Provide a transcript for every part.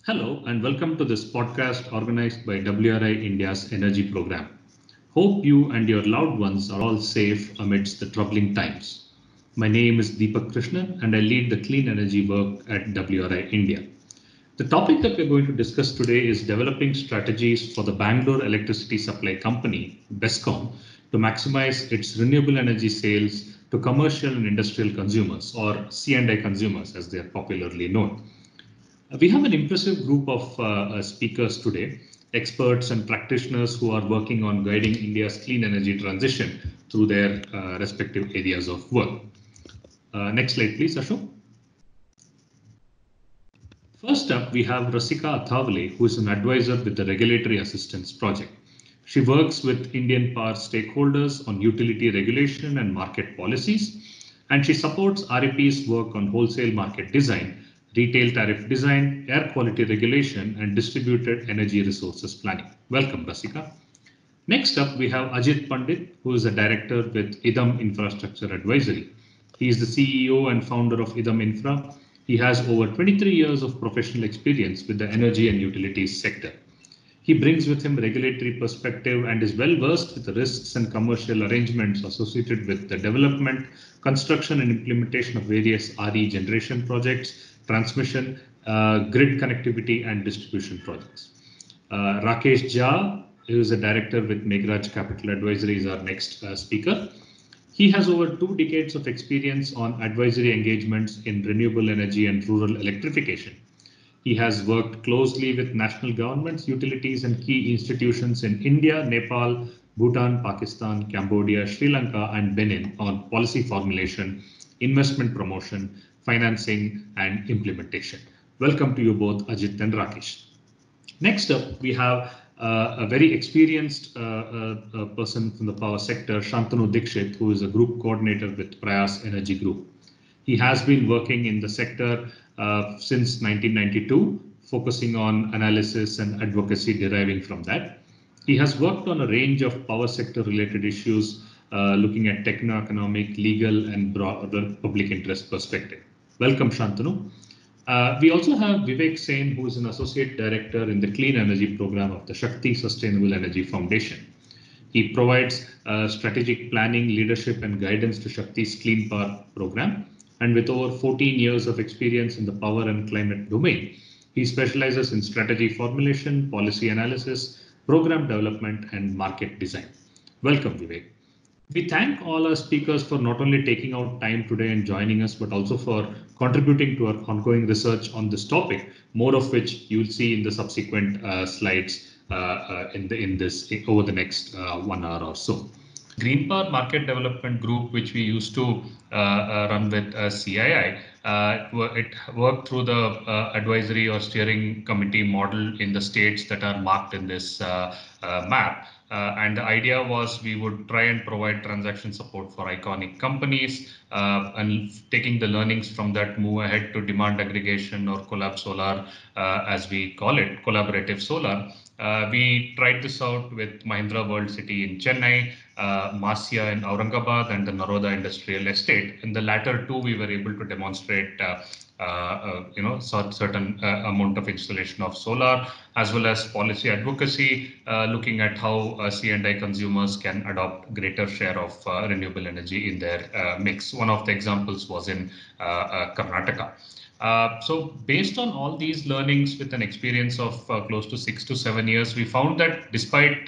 Hello and welcome to this podcast organized by WRI India's Energy Program. Hope you and your loved ones are all safe amidst the troubling times. My name is Deepak Krishnan and I lead the clean energy work at WRI India. The topic that we're going to discuss today is developing strategies for the Bangalore Electricity Supply Company, BESCOM, to maximize its renewable energy sales to commercial and industrial consumers, or C&I consumers as they are popularly known. We have an impressive group of speakers today, experts and practitioners who are working on guiding India's clean energy transition through their respective areas of work. Next slide, please, Ashok. First up, we have Rasika Athavale, who is an advisor with the Regulatory Assistance Project. She works with Indian power stakeholders on utility regulation and market policies, and she supports REP's work on wholesale market design, retail tariff design, air quality regulation, and distributed energy resources planning. Welcome, Rasika. Next up, we have Ajit Pandit, who is a director with IDAM Infrastructure Advisory. He is the CEO and founder of IDAM Infra. He has over 23 years of professional experience with the energy and utilities sector. He brings with him regulatory perspective and is well versed with the risks and commercial arrangements associated with the development, construction and implementation of various RE generation projects, transmission, grid connectivity and distribution projects. Rakesh Jha, who is a director with Meghraj Capital Advisory, is our next speaker. He has over 2 decades of experience on advisory engagements in renewable energy and rural electrification. He has worked closely with national governments, utilities, and key institutions in India, Nepal, Bhutan, Pakistan, Cambodia, Sri Lanka, and Benin on policy formulation, investment promotion, financing, and implementation. Welcome to you both, Ajit and Rakesh. Next up, we have a very experienced person from the power sector, Shantanu Dixit, who is a group coordinator with Prayas Energy Group. He has been working in the sector since 1992, focusing on analysis and advocacy deriving from that. He has worked on a range of power sector related issues, looking at techno-economic, legal, and broader public interest perspective. Welcome, Shantanu. We also have Vivek Sen, who is an associate director in the clean energy program of the Shakti Sustainable Energy Foundation. He provides strategic planning, leadership, and guidance to Shakti's clean power program. And with over 14 years of experience in the power and climate domain, he specializes in strategy formulation, policy analysis, program development, and market design. Welcome, Vivek. We thank all our speakers for not only taking out time today and joining us, but also for contributing to our ongoing research on this topic, more of which you will see in the subsequent slides over the next 1 hour or so. Green Power Market Development Group, which we used to run with CII, it worked through the advisory or steering committee model in the states that are marked in this map. And the idea was we would try and provide transaction support for iconic companies and taking the learnings from that, move ahead to demand aggregation or collab solar, as we call it, collaborative solar. We tried this out with Mahindra World City in Chennai, Masya in Aurangabad, and the Naroda Industrial Estate. In the latter two, we were able to demonstrate certain amount of installation of solar, as well as policy advocacy, looking at how C&I consumers can adopt greater share of renewable energy in their mix. One of the examples was in Karnataka. So based on all these learnings with an experience of close to 6 to 7 years, we found that despite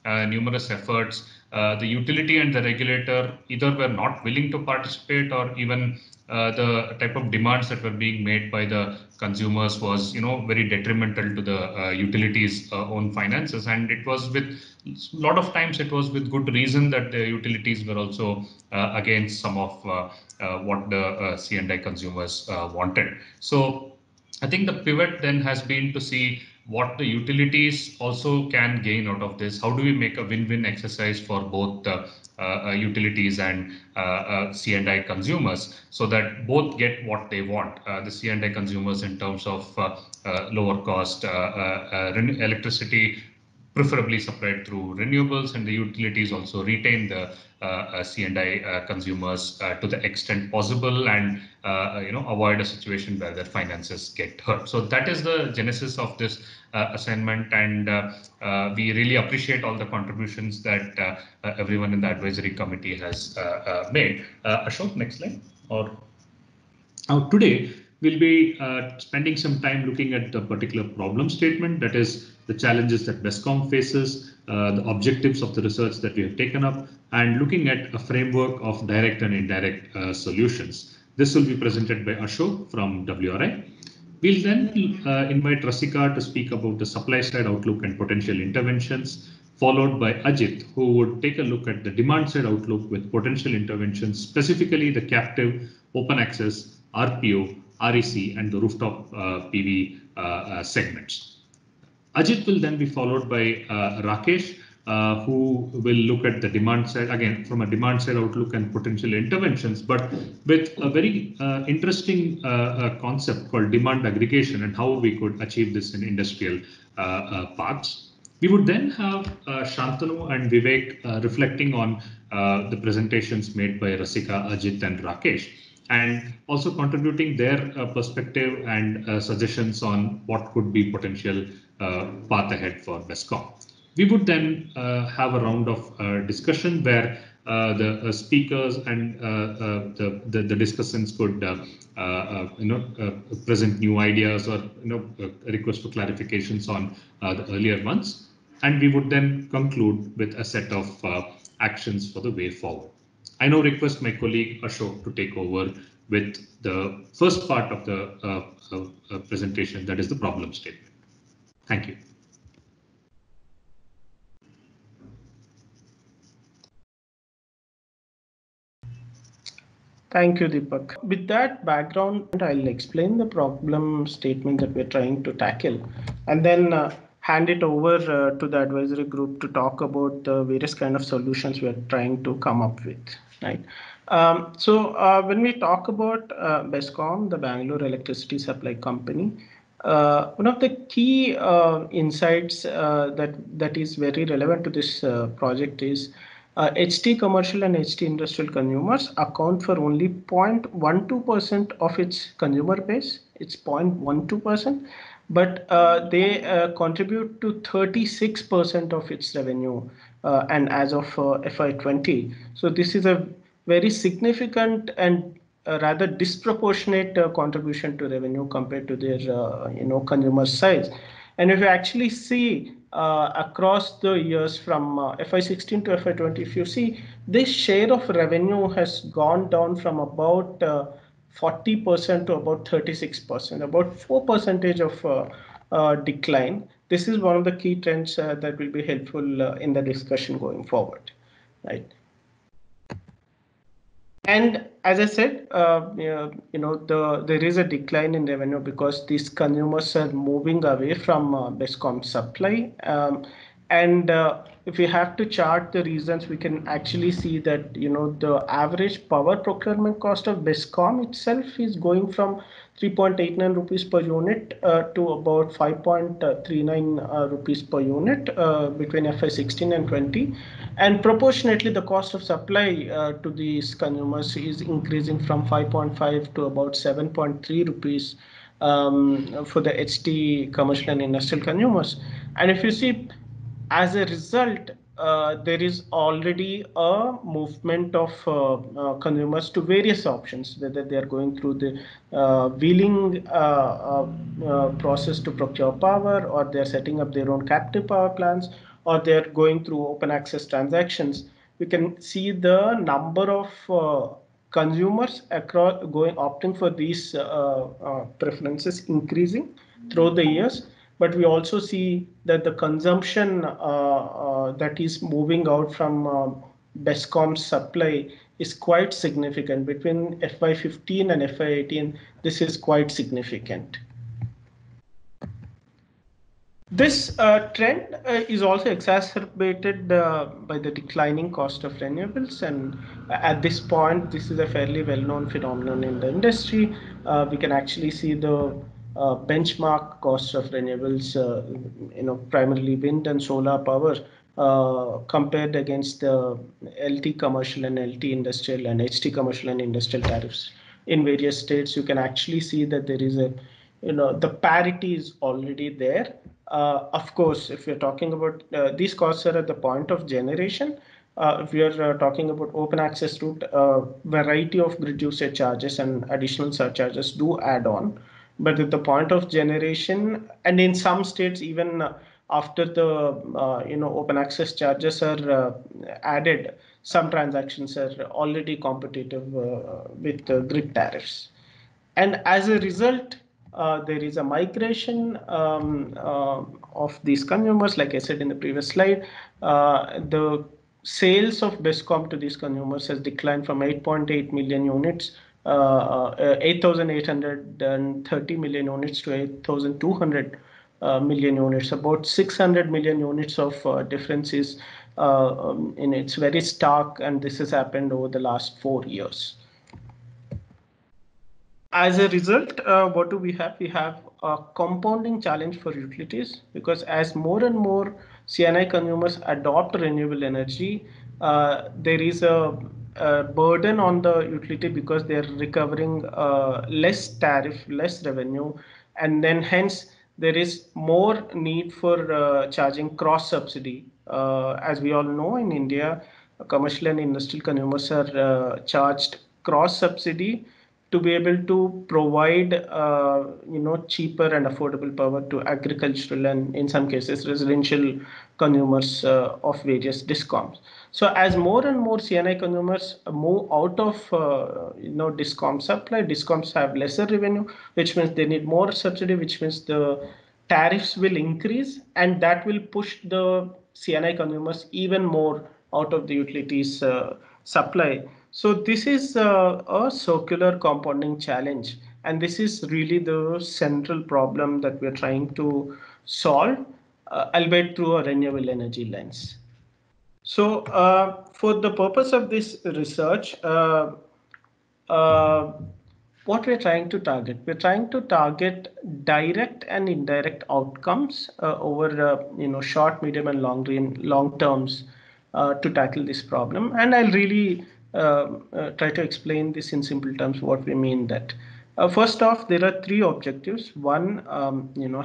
numerous efforts, the utility and the regulator either were not willing to participate, or even the type of demands that were being made by the consumers was, very detrimental to the utilities' own finances. And it was with a lot of times it was with good reason that the utilities were also against some of what the C&I consumers wanted. So I think the pivot then has been to see what the utilities also can gain out of this. How do we make a win-win exercise for both the utilities and C&I consumers, so that both get what they want? The C&I consumers in terms of lower cost electricity, preferably supplied through renewables, and the utilities also retain the C&I consumers to the extent possible, and avoid a situation where their finances get hurt. So that is the genesis of this assignment, and we really appreciate all the contributions that everyone in the advisory committee has made. Ashok, next slide. Now, today, we'll be spending some time looking at the particular problem statement, that is the challenges that BESCOM faces, the objectives of the research that we have taken up, and looking at a framework of direct and indirect solutions. This will be presented by Ashok from WRI. We'll then invite Rasika to speak about the supply side outlook and potential interventions, followed by Ajit, who would take a look at the demand side outlook with potential interventions, specifically the captive, open access, RPO, REC, and the rooftop PV segments. Ajit will then be followed by Rakesh, who will look at the demand side, again, from a demand side outlook and potential interventions, but with a very interesting concept called demand aggregation and how we could achieve this in industrial parks. We would then have Shantanu and Vivek reflecting on the presentations made by Rasika, Ajit, and Rakesh, and also contributing their perspective and suggestions on what could be potential path ahead for BESCOM. We would then have a round of discussion where the speakers and the discussants could present new ideas or request for clarifications on the earlier ones, and we would then conclude with a set of actions for the way forward. I now request my colleague Ashok to take over with the first part of the presentation, that is the problem statement. Thank you. Thank you, Deepak. With that background, I'll explain the problem statement that we're trying to tackle, and then hand it over to the advisory group to talk about the various kind of solutions we're trying to come up with, right? When we talk about BESCOM, the Bangalore Electricity Supply Company, one of the key insights that is very relevant to this project is HT commercial and HT industrial consumers account for only 0.12% of its consumer base. It's 0.12%, but they contribute to 36% of its revenue, and as of FY20. So this is a very significant and rather disproportionate contribution to revenue compared to their consumer size. And if you actually see across the years from FY16 to FY20, if you see, this share of revenue has gone down from about 40% to about 36%, about 4% of decline. This is one of the key trends that will be helpful in the discussion going forward, right? And as I said, there is a decline in revenue because these consumers are moving away from BESCOM supply. And if we have to chart the reasons, we can actually see that the average power procurement cost of BESCOM itself is going from 3.89 rupees per unit to about 5.39 rupees per unit between FY16 and 20. And proportionately, the cost of supply to these consumers is increasing from 5.5 to about 7.3 rupees for the HT commercial and industrial consumers. And if you see, as a result, there is already a movement of consumers to various options, whether they are going through the wheeling process to procure power, or they're setting up their own captive power plants, or they're going through open access transactions. We can see the number of consumers across opting for these preferences increasing through the years. But we also see that the consumption that is moving out from BESCOM supply is quite significant. Between FY15 and FY18, this is quite significant. This trend is also exacerbated by the declining cost of renewables, and at this point, this is a fairly well-known phenomenon in the industry. We can actually see the benchmark costs of renewables, primarily wind and solar power, compared against the LT commercial and LT industrial and HT commercial and industrial tariffs in various states, you can actually see that there is the parity is already there. Of course, if you're talking about these costs are at the point of generation. If we are talking about open access route, variety of grid usage charges and additional surcharges do add on. But at the point of generation, and in some states, even after the open access charges are added, some transactions are already competitive with grid tariffs. And as a result, there is a migration of these consumers. Like I said in the previous slide, the sales of BESCOM to these consumers has declined from 8.8 million units, 8,830 million units to 8,200 million units. About 600 million units of difference is it's very stark, and this has happened over the last 4 years. As a result, what do we have? We have a compounding challenge for utilities, because as more and more C&I consumers adopt renewable energy, there is a burden on the utility because they're recovering less tariff, less revenue, and then hence there is more need for charging cross subsidy. As we all know, in India, commercial and industrial consumers are charged cross subsidy to be able to provide cheaper and affordable power to agricultural and in some cases residential consumers of various discoms. So as more and more C&I consumers move out of discom supply, discoms have lesser revenue, which means they need more subsidy, which means the tariffs will increase, and that will push the C&I consumers even more out of the utilities supply. So this is a circular compounding challenge, and this is really the central problem that we're trying to solve, albeit through a renewable energy lens. So for the purpose of this research, what we're trying to target, direct and indirect outcomes over short, medium, and long terms to tackle this problem. And I'll really try to explain this in simple terms what we mean that. First off, there are 3 objectives. One,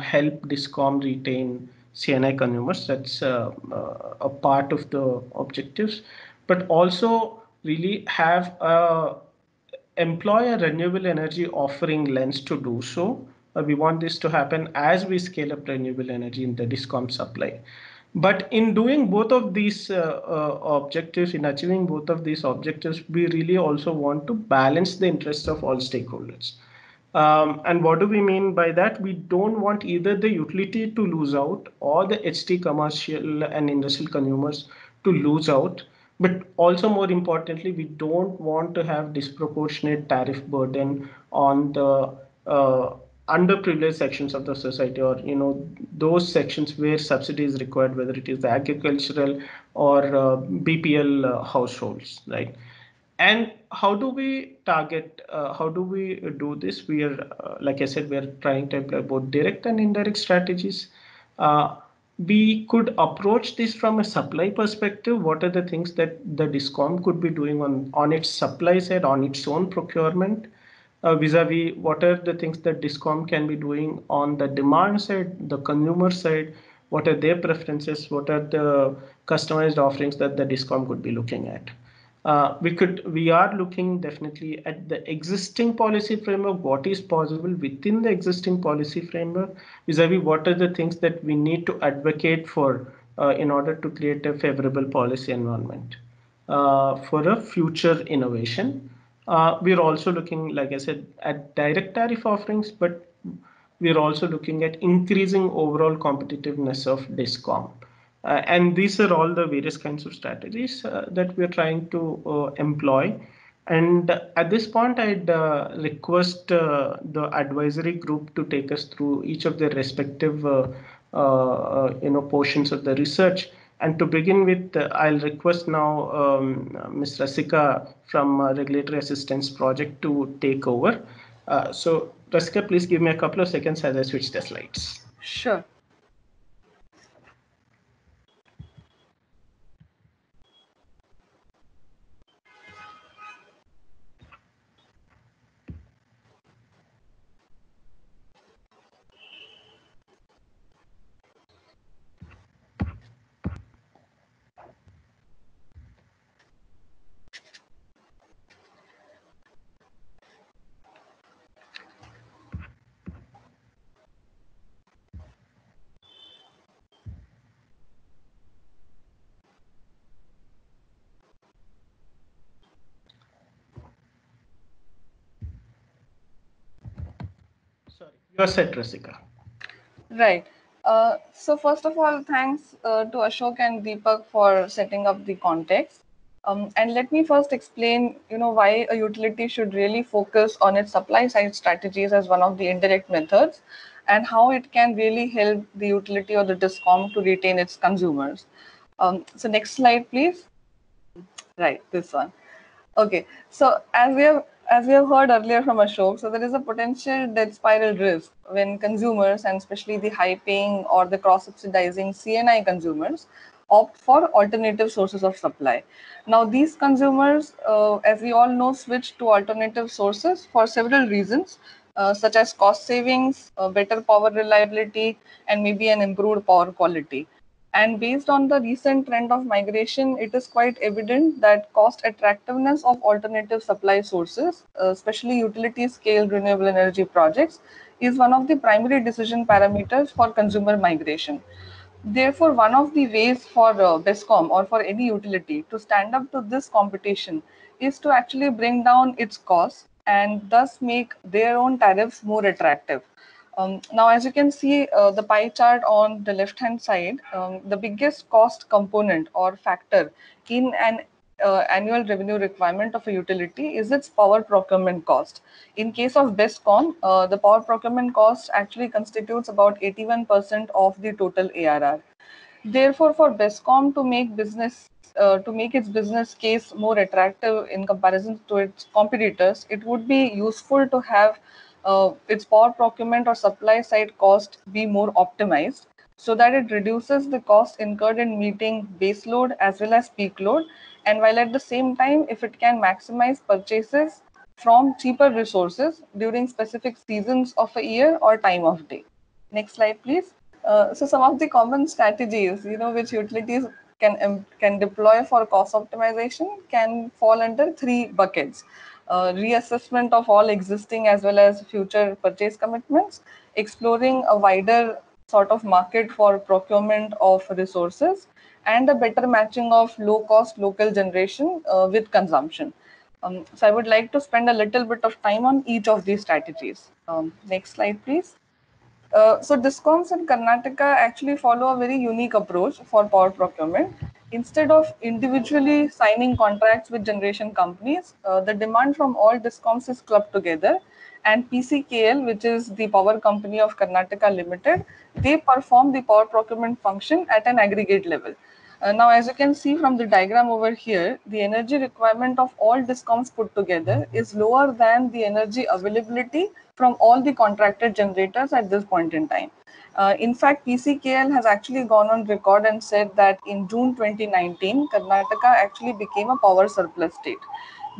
help DISCOM retain C&I consumers. That's a part of the objectives, but also really have employ a renewable energy offering lens to do so. We want this to happen as we scale up renewable energy in the DISCOM supply. But in doing both of these objectives, in achieving both of these objectives, we really also want to balance the interests of all stakeholders. And what do we mean by that? We don't want either the utility to lose out or the HT commercial and industrial consumers to lose out. But also more importantly, we don't want to have disproportionate tariff burden on the underprivileged sections of the society, or those sections where subsidy is required, whether it is the agricultural or BPL households, right? And how do we target? How do we do this? We are, like I said, we are trying to employ both direct and indirect strategies. We could approach this from a supply perspective. What are the things that the DISCOM could be doing on its supply side, on its own procurement? Vis-a-vis what are the things that DISCOM can be doing on the demand side, the consumer side, what are their preferences, what are the customized offerings that the DISCOM could be looking at. We are looking definitely at the existing policy framework, what is possible within the existing policy framework, vis-a-vis what are the things that we need to advocate for in order to create a favorable policy environment for a future innovation. We're also looking, like I said, at direct tariff offerings, but we're also looking at increasing overall competitiveness of DISCOM. And these are all the various kinds of strategies that we're trying to employ. And at this point, I'd request the advisory group to take us through each of their respective portions of the research. And to begin with, I'll request now Ms. Rasika from Regulatory Assistance Project to take over. So Rasika, please give me a couple of seconds as I switch the slides. Sure. Sorry, you're set, Rasika. Right. So first of all, thanks to Ashok and Deepak for setting up the context. And let me first explain, why a utility should really focus on its supply side strategies as one of the indirect methods, and how it can really help the utility or the DISCOM to retain its consumers. So next slide, please. Right, this one. Okay, so as we have heard earlier from Ashok, so there is a potential debt spiral risk when consumers, and especially the high-paying or the cross-subsidizing CNI consumers, opt for alternative sources of supply. Now, these consumers, as we all know, switch to alternative sources for several reasons, such as cost savings, better power reliability, and maybe an improved power quality. And based on the recent trend of migration, it is quite evident that cost attractiveness of alternative supply sources, especially utility scale renewable energy projects, is one of the primary decision parameters for consumer migration. Therefore, one of the ways for BESCOM or for any utility to stand up to this competition is to actually bring down its costs and thus make their own tariffs more attractive. Now, as you can see, the pie chart on the left-hand side, the biggest cost component or factor in an annual revenue requirement of a utility is its power procurement cost. In case of BESCOM, the power procurement cost actually constitutes about 81% of the total ARR. Therefore, for BESCOM to make its business case more attractive in comparison to its competitors, it would be useful to have its power procurement or supply side cost be more optimized so that it reduces the cost incurred in meeting base load as well as peak load, and while at the same time, if it can maximize purchases from cheaper resources during specific seasons of a year or time of day. Next slide, please. So some of the common strategies, which utilities can deploy for cost optimization can fall under three buckets: reassessment of all existing as well as future purchase commitments, exploring a wider sort of market for procurement of resources, and a better matching of low-cost local generation with consumption. So I would like to spend a little bit of time on each of these strategies. Next slide, please. So DISCOMs in Karnataka actually follow a very unique approach for power procurement. Instead of individually signing contracts with generation companies, the demand from all DISCOMs is clubbed together, and PCKL, which is the power company of Karnataka Limited, they perform the power procurement function at an aggregate level. Now, as you can see from the diagram over here, the energy requirement of all DISCOMs put together is lower than the energy availability from all the contracted generators at this point in time. In fact, PCKL has actually gone on record and said that in June 2019, Karnataka actually became a power surplus state.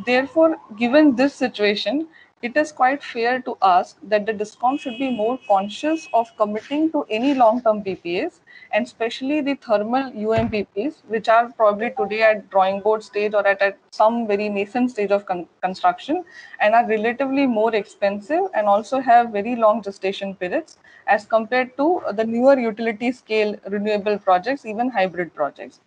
Therefore, given this situation, it is quite fair to ask that the DISCOM should be more conscious of committing to any long-term PPAs, and especially the thermal UMPPs, which are probably today at drawing board stage or at some very nascent stage of construction, and are relatively more expensive and also have very long gestation periods as compared to the newer utility scale renewable projects, even hybrid projects.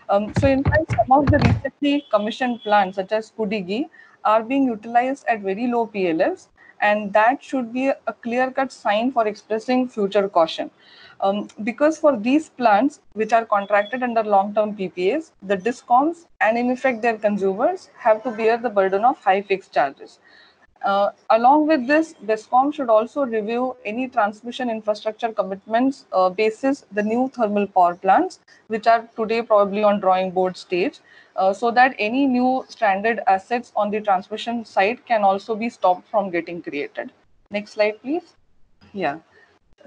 So in fact, some of the recently commissioned plants, such as Kudigi, are being utilized at very low PLFs, and that should be a clear-cut sign for expressing future caution. Because for these plants, which are contracted under long-term PPAs, the DISCOMs and in effect their consumers have to bear the burden of high fixed charges. Along with this, DISCOM should also review any transmission infrastructure commitments basis the new thermal power plants, which are today probably on drawing board stage, so that any new stranded assets on the transmission side can also be stopped from getting created. Next slide, please. Yeah.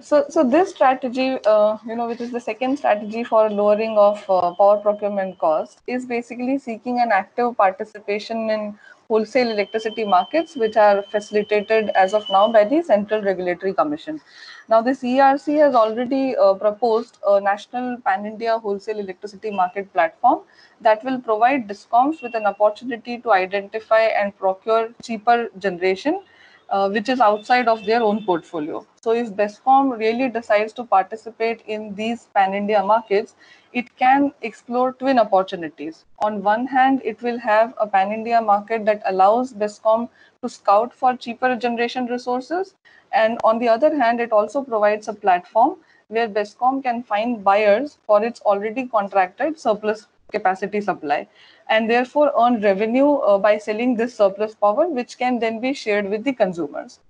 So this strategy, which is the second strategy for lowering of power procurement cost, is basically seeking an active participation in wholesale electricity markets, which are facilitated as of now by the Central Regulatory Commission. Now, the CERC has already proposed a national pan-India wholesale electricity market platform that will provide DISCOMs with an opportunity to identify and procure cheaper generation which is outside of their own portfolio. So if BESCOM really decides to participate in these pan-India markets, it can explore twin opportunities. On one hand, it will have a pan-India market that allows BESCOM to scout for cheaper generation resources. And on the other hand, it also provides a platform where BESCOM can find buyers for its already contracted surplus capacity supply, and therefore earn revenue by selling this surplus power, which can then be shared with the consumers.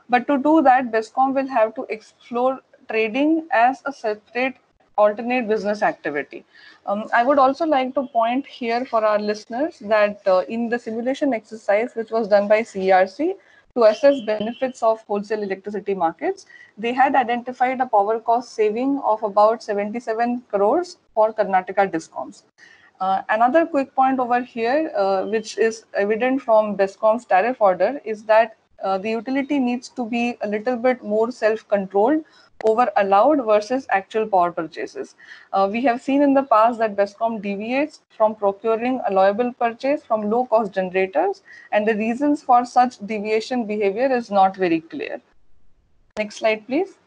But to do that, BESCOM will have to explore trading as a separate alternate business activity. I would also like to point here for our listeners that in the simulation exercise, which was done by CERC, to assess benefits of wholesale electricity markets, they had identified a power cost saving of about 77 crores for Karnataka DISCOMs. Another quick point over here, which is evident from BESCOM's tariff order, is that the utility needs to be a little bit more self-controlled over allowed versus actual power purchases. We have seen in the past that BESCOM deviates from procuring allowable purchase from low-cost generators, and the reasons for such deviation behavior is not very clear. Next slide, please.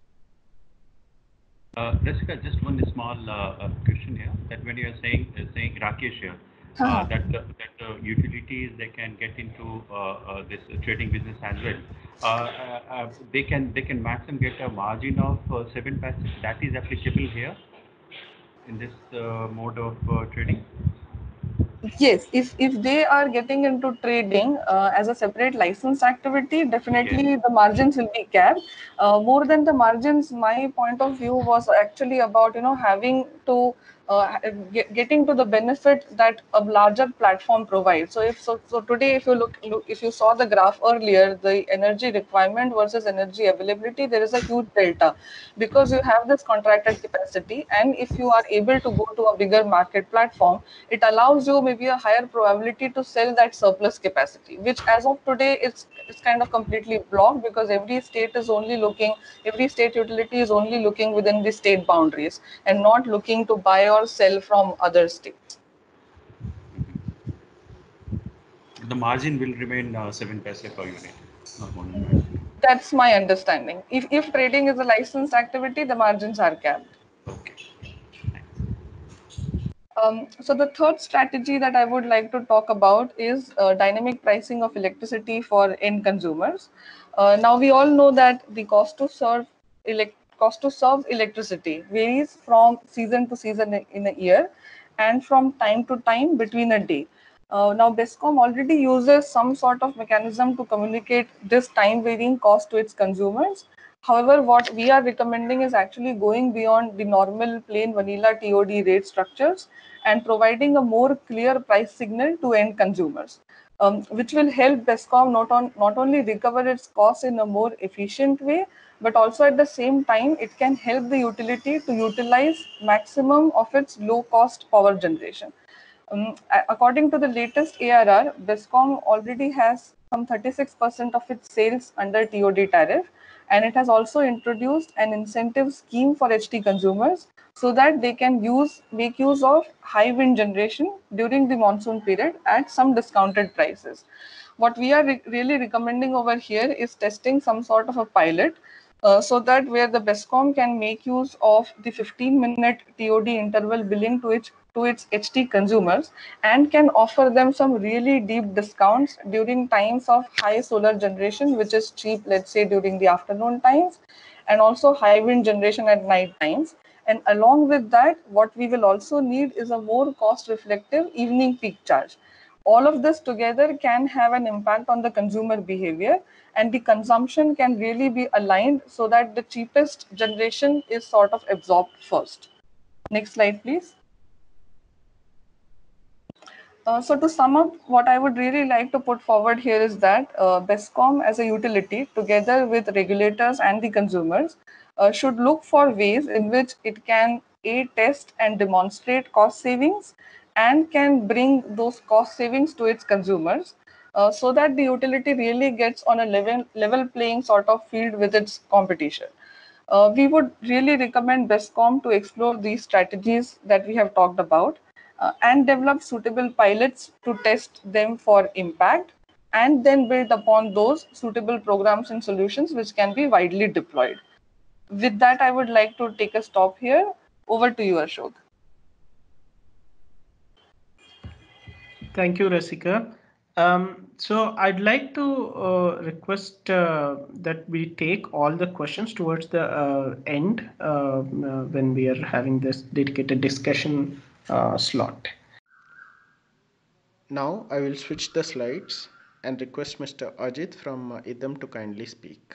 Rasika, just one small question here. That when you are saying Rakesh here, that the utilities they can get into this trading business as well. They can maximum get a margin of 7%. That is applicable here in this mode of trading. Yes, if they are getting into trading as a separate licensed activity, definitely Yes. the margins will be capped. More than the margins, my point of view was actually about having to getting to the benefit that a larger platform provides. So today, if you look if you saw the graph earlier, the energy requirement versus energy availability, there is a huge delta because you have this contracted capacity, and if you are able to go to a bigger market platform, it allows you maybe a higher probability to sell that surplus capacity, which as of today it's kind of completely blocked because every state utility is only looking within the state boundaries and not looking to buy or sell from other states. The margin will remain 7 paise per unit, not more than that. That's my understanding. If trading is a licensed activity, the margins are capped. Okay. So the third strategy that I would like to talk about is dynamic pricing of electricity for end consumers. Now we all know that the cost to serve electricity varies from season to season in a year and from time to time between a day. Now BESCOM already uses some sort of mechanism to communicate this time varying cost to its consumers. However, what we are recommending is actually going beyond the normal plain vanilla TOD rate structures and providing a more clear price signal to end consumers, which will help BESCOM not only recover its costs in a more efficient way, but also at the same time, it can help the utility to utilize maximum of its low cost power generation. According to the latest ARR, BESCOM already has some 36% of its sales under TOD tariff, and it has also introduced an incentive scheme for HT consumers so that they can make use of high wind generation during the monsoon period at some discounted prices. What we are really recommending over here is testing some sort of a pilot so that where the BESCOM can make use of the 15-minute TOD interval billing to its HT consumers and can offer them some really deep discounts during times of high solar generation, which is cheap, let's say during the afternoon times, and also high wind generation at night times. And along with that, what we will also need is a more cost reflective evening peak charge. All of this together can have an impact on the consumer behavior, and the consumption can really be aligned so that the cheapest generation is sort of absorbed first. Next slide, please. So to sum up, what I would really like to put forward here is that BESCOM as a utility, together with regulators and the consumers, should look for ways in which it can test and demonstrate cost savings and can bring those cost savings to its consumers, so that the utility really gets on a level playing sort of field with its competition. We would really recommend BESCOM to explore these strategies that we have talked about, and develop suitable pilots to test them for impact, and then build upon those suitable programs and solutions which can be widely deployed. With that, I would like to take a stop here. Over to you, Ashok. Thank you, Rasika. So I'd like to request that we take all the questions towards the end when we are having this dedicated discussion slot. Now I will switch the slides and request Mr. Ajit from IDEM to kindly speak.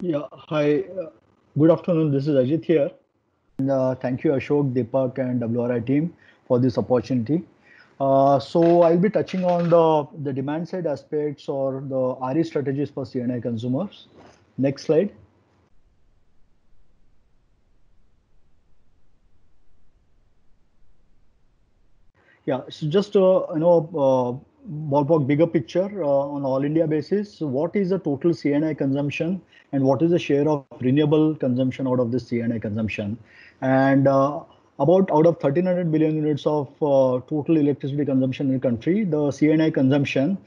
Yeah, hi. Good afternoon. This is Ajit here. And thank you, Ashok, Deepak, and WRI team for this opportunity. So I'll be touching on the demand side aspects or the RE strategies for C&I consumers. Next slide. Yeah, so just ballpark bigger picture on all India basis. So what is the total C&I consumption and what is the share of renewable consumption out of this C&I consumption? And about out of 1300 billion units of total electricity consumption in the country, the C&I consumption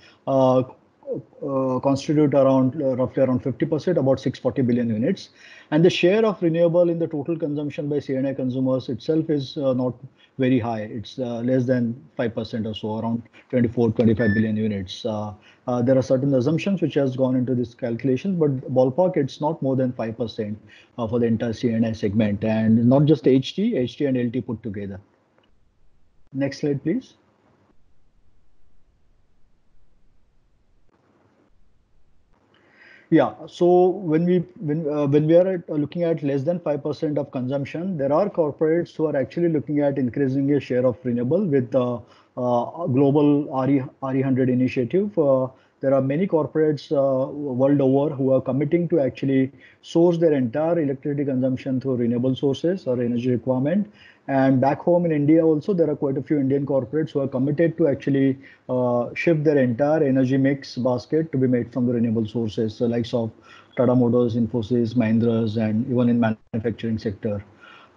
constitute around roughly around 50%, about 640 billion units. And the share of renewable in the total consumption by C&I consumers itself is not very high. It's less than 5% or so, around 24-25 billion units. There are certain assumptions which has gone into this calculation, but ballpark it's not more than 5% for the entire C&I segment, and not just HT and LT put together. Next slide, please. Yeah, so when we are looking at less than 5% of consumption, there are corporates who are actually looking at increasing a share of renewable with the global RE100 initiative. There are many corporates world over who are committing to actually source their entire electricity consumption through renewable sources or energy requirement. And back home in India also, there are quite a few Indian corporates who are committed to actually shift their entire energy mix basket to be made from the renewable sources, the likes of Tata Motors, Infosys, Mahindras, and even in manufacturing sector.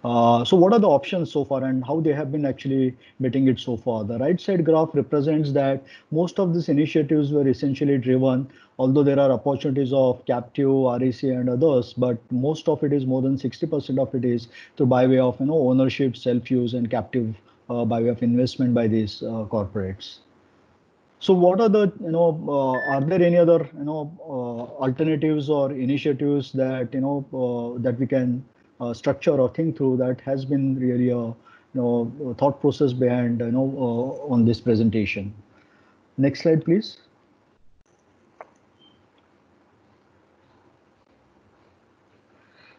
So what are the options so far and how they have been actually meeting it so far? The right side graph represents that most of these initiatives were essentially driven, although there are opportunities of captive, REC and others, but most of it is more than 60% of it is through by way of ownership, self-use and captive by way of investment by these corporates. So what are the, are there any other, alternatives or initiatives that, that we can structure or think through that has been really a thought process behind on this presentation. Next slide, please.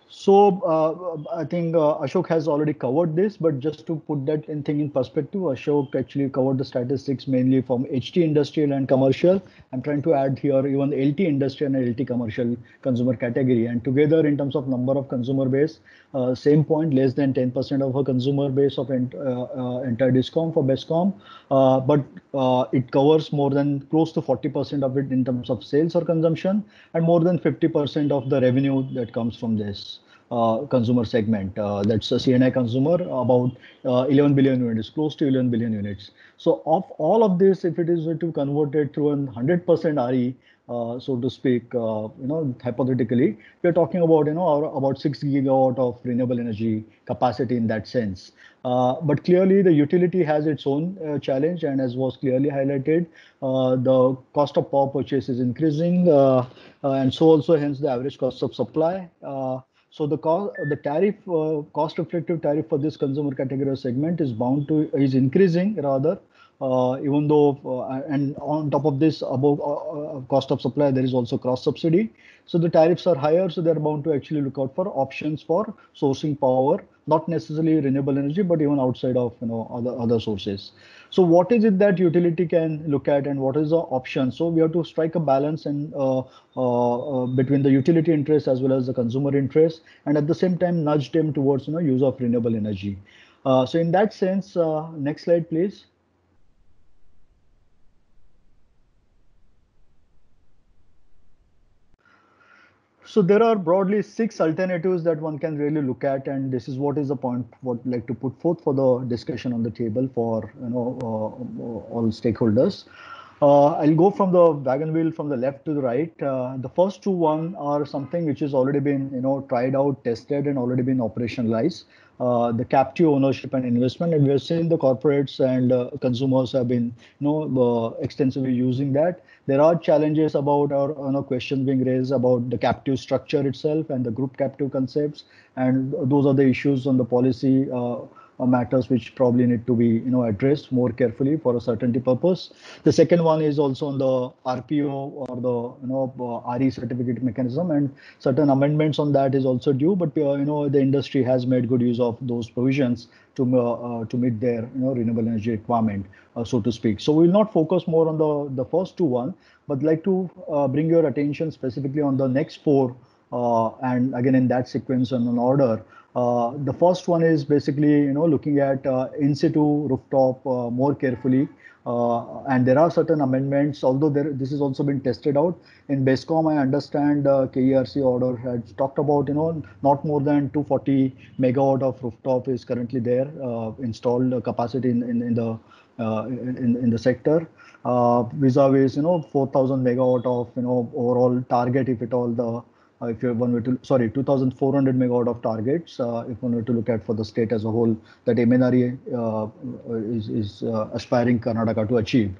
So I think Ashok has already covered this, but just to put that thing in perspective, Ashok actually covered the statistics mainly from HT industrial and commercial. I'm trying to add here even the LT industrial and LT commercial consumer category. And together in terms of number of consumer base, same point, less than 10% of our consumer base of entire discom for BESCOM, but it covers more than close to 40% of it in terms of sales or consumption and more than 50% of the revenue that comes from this. Consumer segment, that's a C&I consumer, about 11 billion units, close to 11 billion units. So of all of this, if it is to convert it to 100% RE, so to speak, hypothetically, we're talking about, about 6 gigawatt of renewable energy capacity in that sense. But clearly the utility has its own challenge, and as was clearly highlighted, the cost of power purchase is increasing, and so also hence the average cost of supply. So the tariff, cost-reflective tariff for this consumer category segment is increasing rather even though, and on top of this, above cost of supply, there is also cross subsidy. So the tariffs are higher, so they're bound to actually look out for options for sourcing power, not necessarily renewable energy, but even outside of other sources. So what is it that utility can look at, and what is the option? So we have to strike a balance and between the utility interest as well as the consumer interest, and at the same time nudge them towards use of renewable energy. So in that sense, next slide, please. So there are broadly 6 alternatives that one can really look at, and this is what is the point what I'd like to put forth for the discussion on the table for all stakeholders. I'll go from the wagon wheel from the left to the right. The first one are something which has already been tried out, tested, and already been operationalized. The captive ownership and investment, and we have seen the corporates and consumers have been extensively using that. There are challenges about or questions being raised about the captive structure itself and the group captive concepts, and those are the issues on the policy matters which probably need to be addressed more carefully for a certainty purpose. The second one is also on the RPO or the RE certificate mechanism, and certain amendments on that is also due, but the industry has made good use of those provisions to meet their renewable energy requirement, so to speak. So we will not focus more on the first one, but like to bring your attention specifically on the next 4, and again in that sequence and in order. The first one is basically looking at in situ rooftop more carefully, and there are certain amendments, although this has also been tested out in BESCOM. I understand KERC order had talked about not more than 240 megawatt of rooftop is currently there installed capacity in the sector, vis-a-vis 4,000 megawatt of overall target, if at all the if you one were to, sorry, 2,400 megawatt of targets, if one were to look at for the state as a whole, that MNRE is aspiring Karnataka to achieve.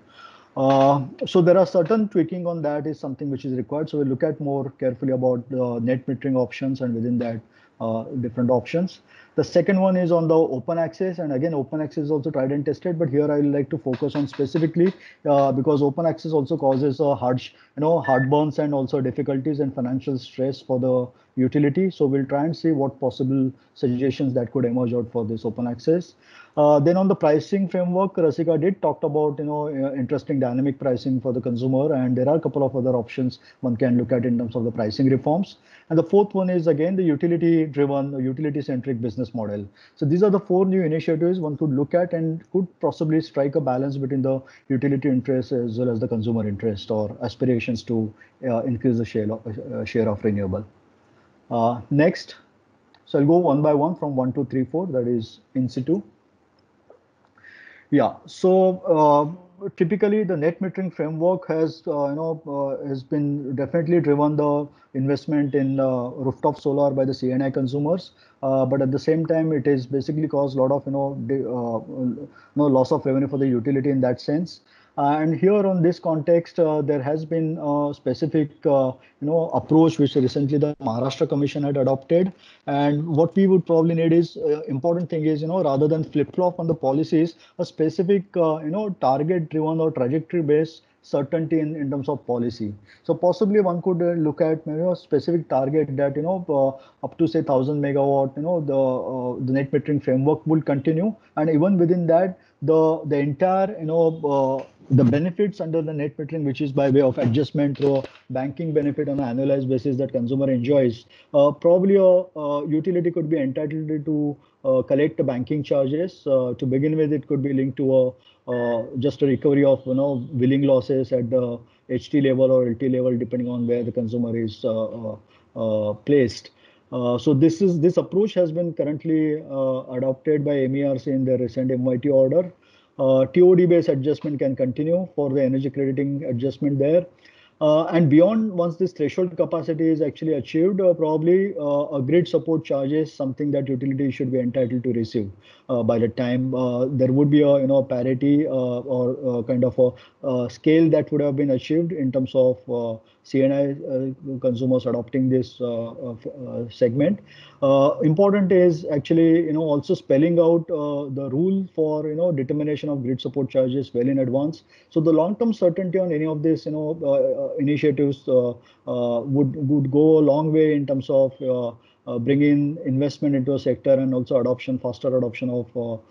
So there are certain tweaking on that is something which is required. So we'll look at more carefully about the net metering options, and within that different options. The second one is on the open access, and again open access is also tried and tested, but here I would like to focus on specifically because open access also causes heartburns and also difficulties and financial stress for the utility. So we'll try and see what possible suggestions that could emerge out for this open access. Then on the pricing framework, Rasika did talk about interesting dynamic pricing for the consumer, and there are a couple of other options one can look at in terms of the pricing reforms. And the fourth one is again the utility-driven, utility-centric business model. So these are the 4 new initiatives one could look at and could possibly strike a balance between the utility interest as well as the consumer interest or aspirations to increase the share of renewable. Next, so I'll go one by one from 1, 2, 3, 4. That is in situ. Yeah, so typically the net metering framework has has been definitely driven the investment in rooftop solar by the C&I consumers, but at the same time it is basically caused a lot of loss of revenue for the utility in that sense. And here on this context, there has been a specific approach which recently the Maharashtra Commission had adopted. And what we would probably need is important thing is rather than flip-flop on the policies, a specific target-driven or trajectory-based certainty in terms of policy. So possibly one could look at a specific target that up to say 1,000 megawatt the net metering framework will continue, and even within that the entire the benefits under the net metering, which is by way of adjustment through a banking benefit on an annualized basis that consumer enjoys, probably a utility could be entitled to collect the banking charges. To begin with, it could be linked to just a recovery of billing losses at the HT level or LT level, depending on where the consumer is placed. So this approach has been currently adopted by MERC in their recent MYT order. TOD-based adjustment can continue for the energy crediting adjustment there. And beyond, once this threshold capacity is actually achieved, probably a grid support charge is something that utility should be entitled to receive by the time there would be a parity or kind of a scale that would have been achieved in terms of CNI consumers adopting this segment. Important is actually, also spelling out the rule for, determination of grid support charges well in advance. So the long-term certainty on any of these, initiatives would go a long way in terms of bringing investment into a sector and also faster adoption of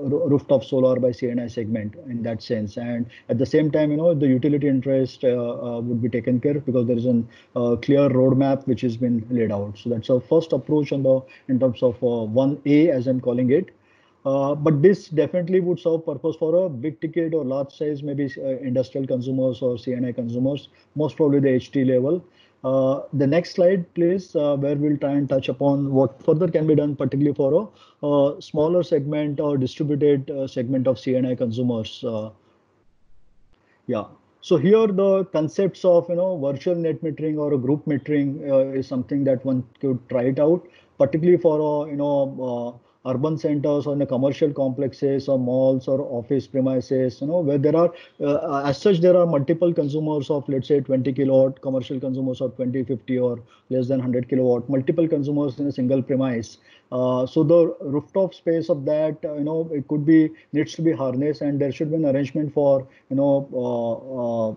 rooftop solar by CNI segment in that sense. And at the same time, the utility interest would be taken care of because there is a clear roadmap which has been laid out. So that's our first approach in terms of 1A, as I'm calling it. But this definitely would serve purpose for a big ticket or large size, maybe industrial consumers or CNI consumers, most probably the HT level. The next slide, please, where we'll try and touch upon what further can be done, particularly for a smaller segment or distributed segment of CNI consumers. Yeah. So here the concepts of virtual net metering or a group metering is something that one could try it out, particularly for urban centers or in the commercial complexes or malls or office premises, where there are, as such, there are multiple consumers of, let's say, 20 kilowatt, commercial consumers of 20, 50 or less than 100 kilowatt, multiple consumers in a single premise. So the rooftop space of that, it needs to be harnessed, and there should be an arrangement for, for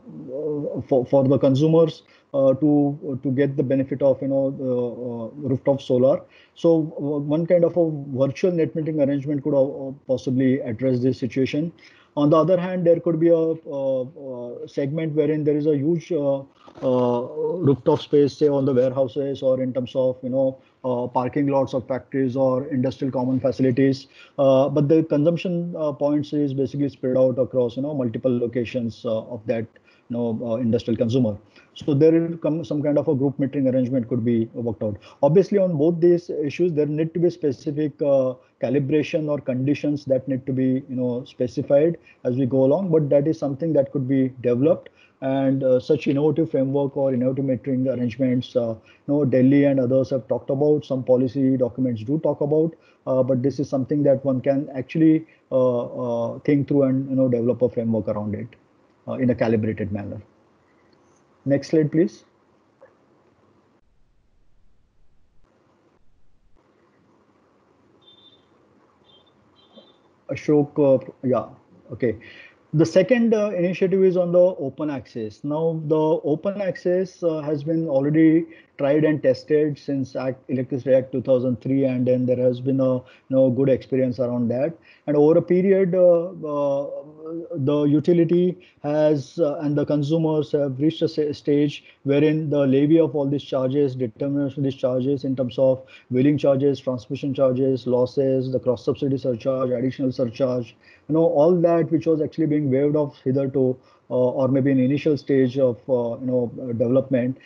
the consumers to get the benefit of, rooftop solar. So one kind of a virtual net metering arrangement could possibly address this situation. On the other hand, there could be a segment wherein there is a huge rooftop space, say on the warehouses or in terms of, parking lots of factories or industrial common facilities. But the consumption points is basically spread out across, multiple locations of that, industrial consumer. So there will come some kind of a group metering arrangement could be worked out. Obviously, on both these issues, there need to be specific calibration or conditions that need to be, specified as we go along. But that is something that could be developed, and such innovative framework or innovative metering arrangements, Delhi and others have talked about. Some policy documents do talk about, but this is something that one can actually think through and develop a framework around it in a calibrated manner. Next slide, please. Ashok, yeah, okay. The second initiative is on the open access. Now, the open access has been already tried and tested since Electricity Act 2003, and then there has been a good experience around that. And over a period, the utility has and the consumers have reached a stage wherein the levy of all these charges, determination of these charges in terms of wheeling charges, transmission charges, losses, the cross subsidy surcharge, additional surcharge, all that which was actually being waived off hitherto, or maybe in initial stage of development,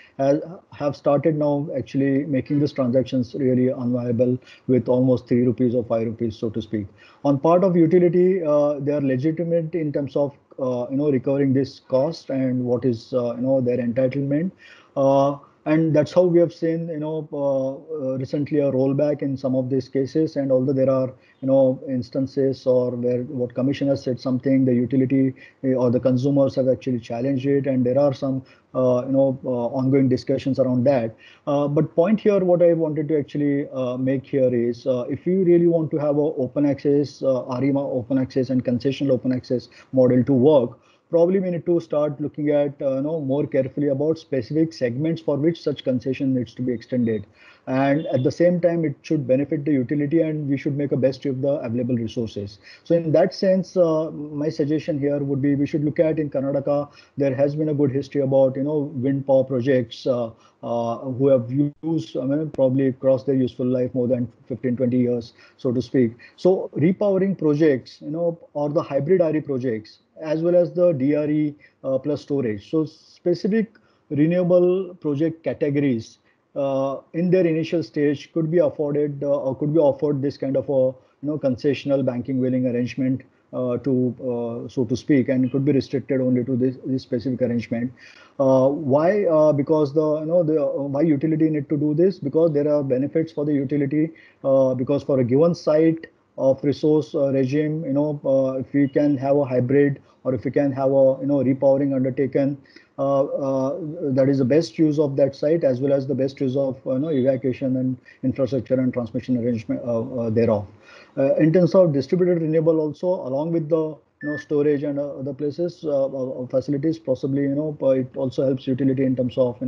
have started now actually making these transactions really unviable with almost 3 rupees or 5 rupees, so to speak. On part of utility, they are legitimate in terms of recovering this cost and what is their entitlement. And that's how we have seen, recently a rollback in some of these cases. And although there are, instances or where what commission has said something, the utility or the consumers have actually challenged it, and there are some, ongoing discussions around that. But point here, what I wanted to actually make here is, if you really want to have a open access, ARIMA open access and concessional open access model to work, probably we need to start looking at more carefully about specific segments for which such concession needs to be extended. And at the same time, it should benefit the utility, and we should make a best use of the available resources. So in that sense, my suggestion here would be we should look at in Karnataka, there has been a good history about wind power projects who have used, probably across their useful life more than 15-20 years, so to speak. So repowering projects, or the hybrid RE projects, as well as the DRE plus storage. So specific renewable project categories in their initial stage could be afforded or could be offered this kind of a concessional banking wheeling arrangement so to speak, and it could be restricted only to this specific arrangement. Why? Because why utility need to do this? Because there are benefits for the utility. Because for a given site of resource regime, if we can have a hybrid, or if we can have a repowering undertaken, that is the best use of that site, as well as the best use of evacuation and infrastructure and transmission arrangement thereof. In terms of distributed renewable, also along with the storage and other places facilities, possibly it also helps utility in terms of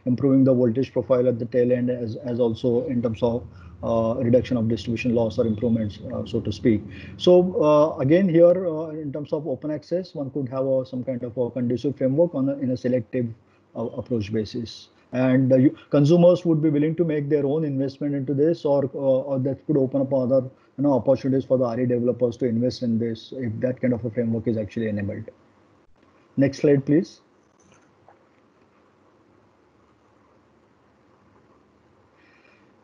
improving the voltage profile at the tail end, as also in terms of reduction of distribution loss or improvements, so to speak. So again, here in terms of open access, one could have some kind of a conducive framework in a selective approach basis. And consumers would be willing to make their own investment into this, or that could open up other opportunities for the RE developers to invest in this if that kind of a framework is actually enabled. Next slide, please.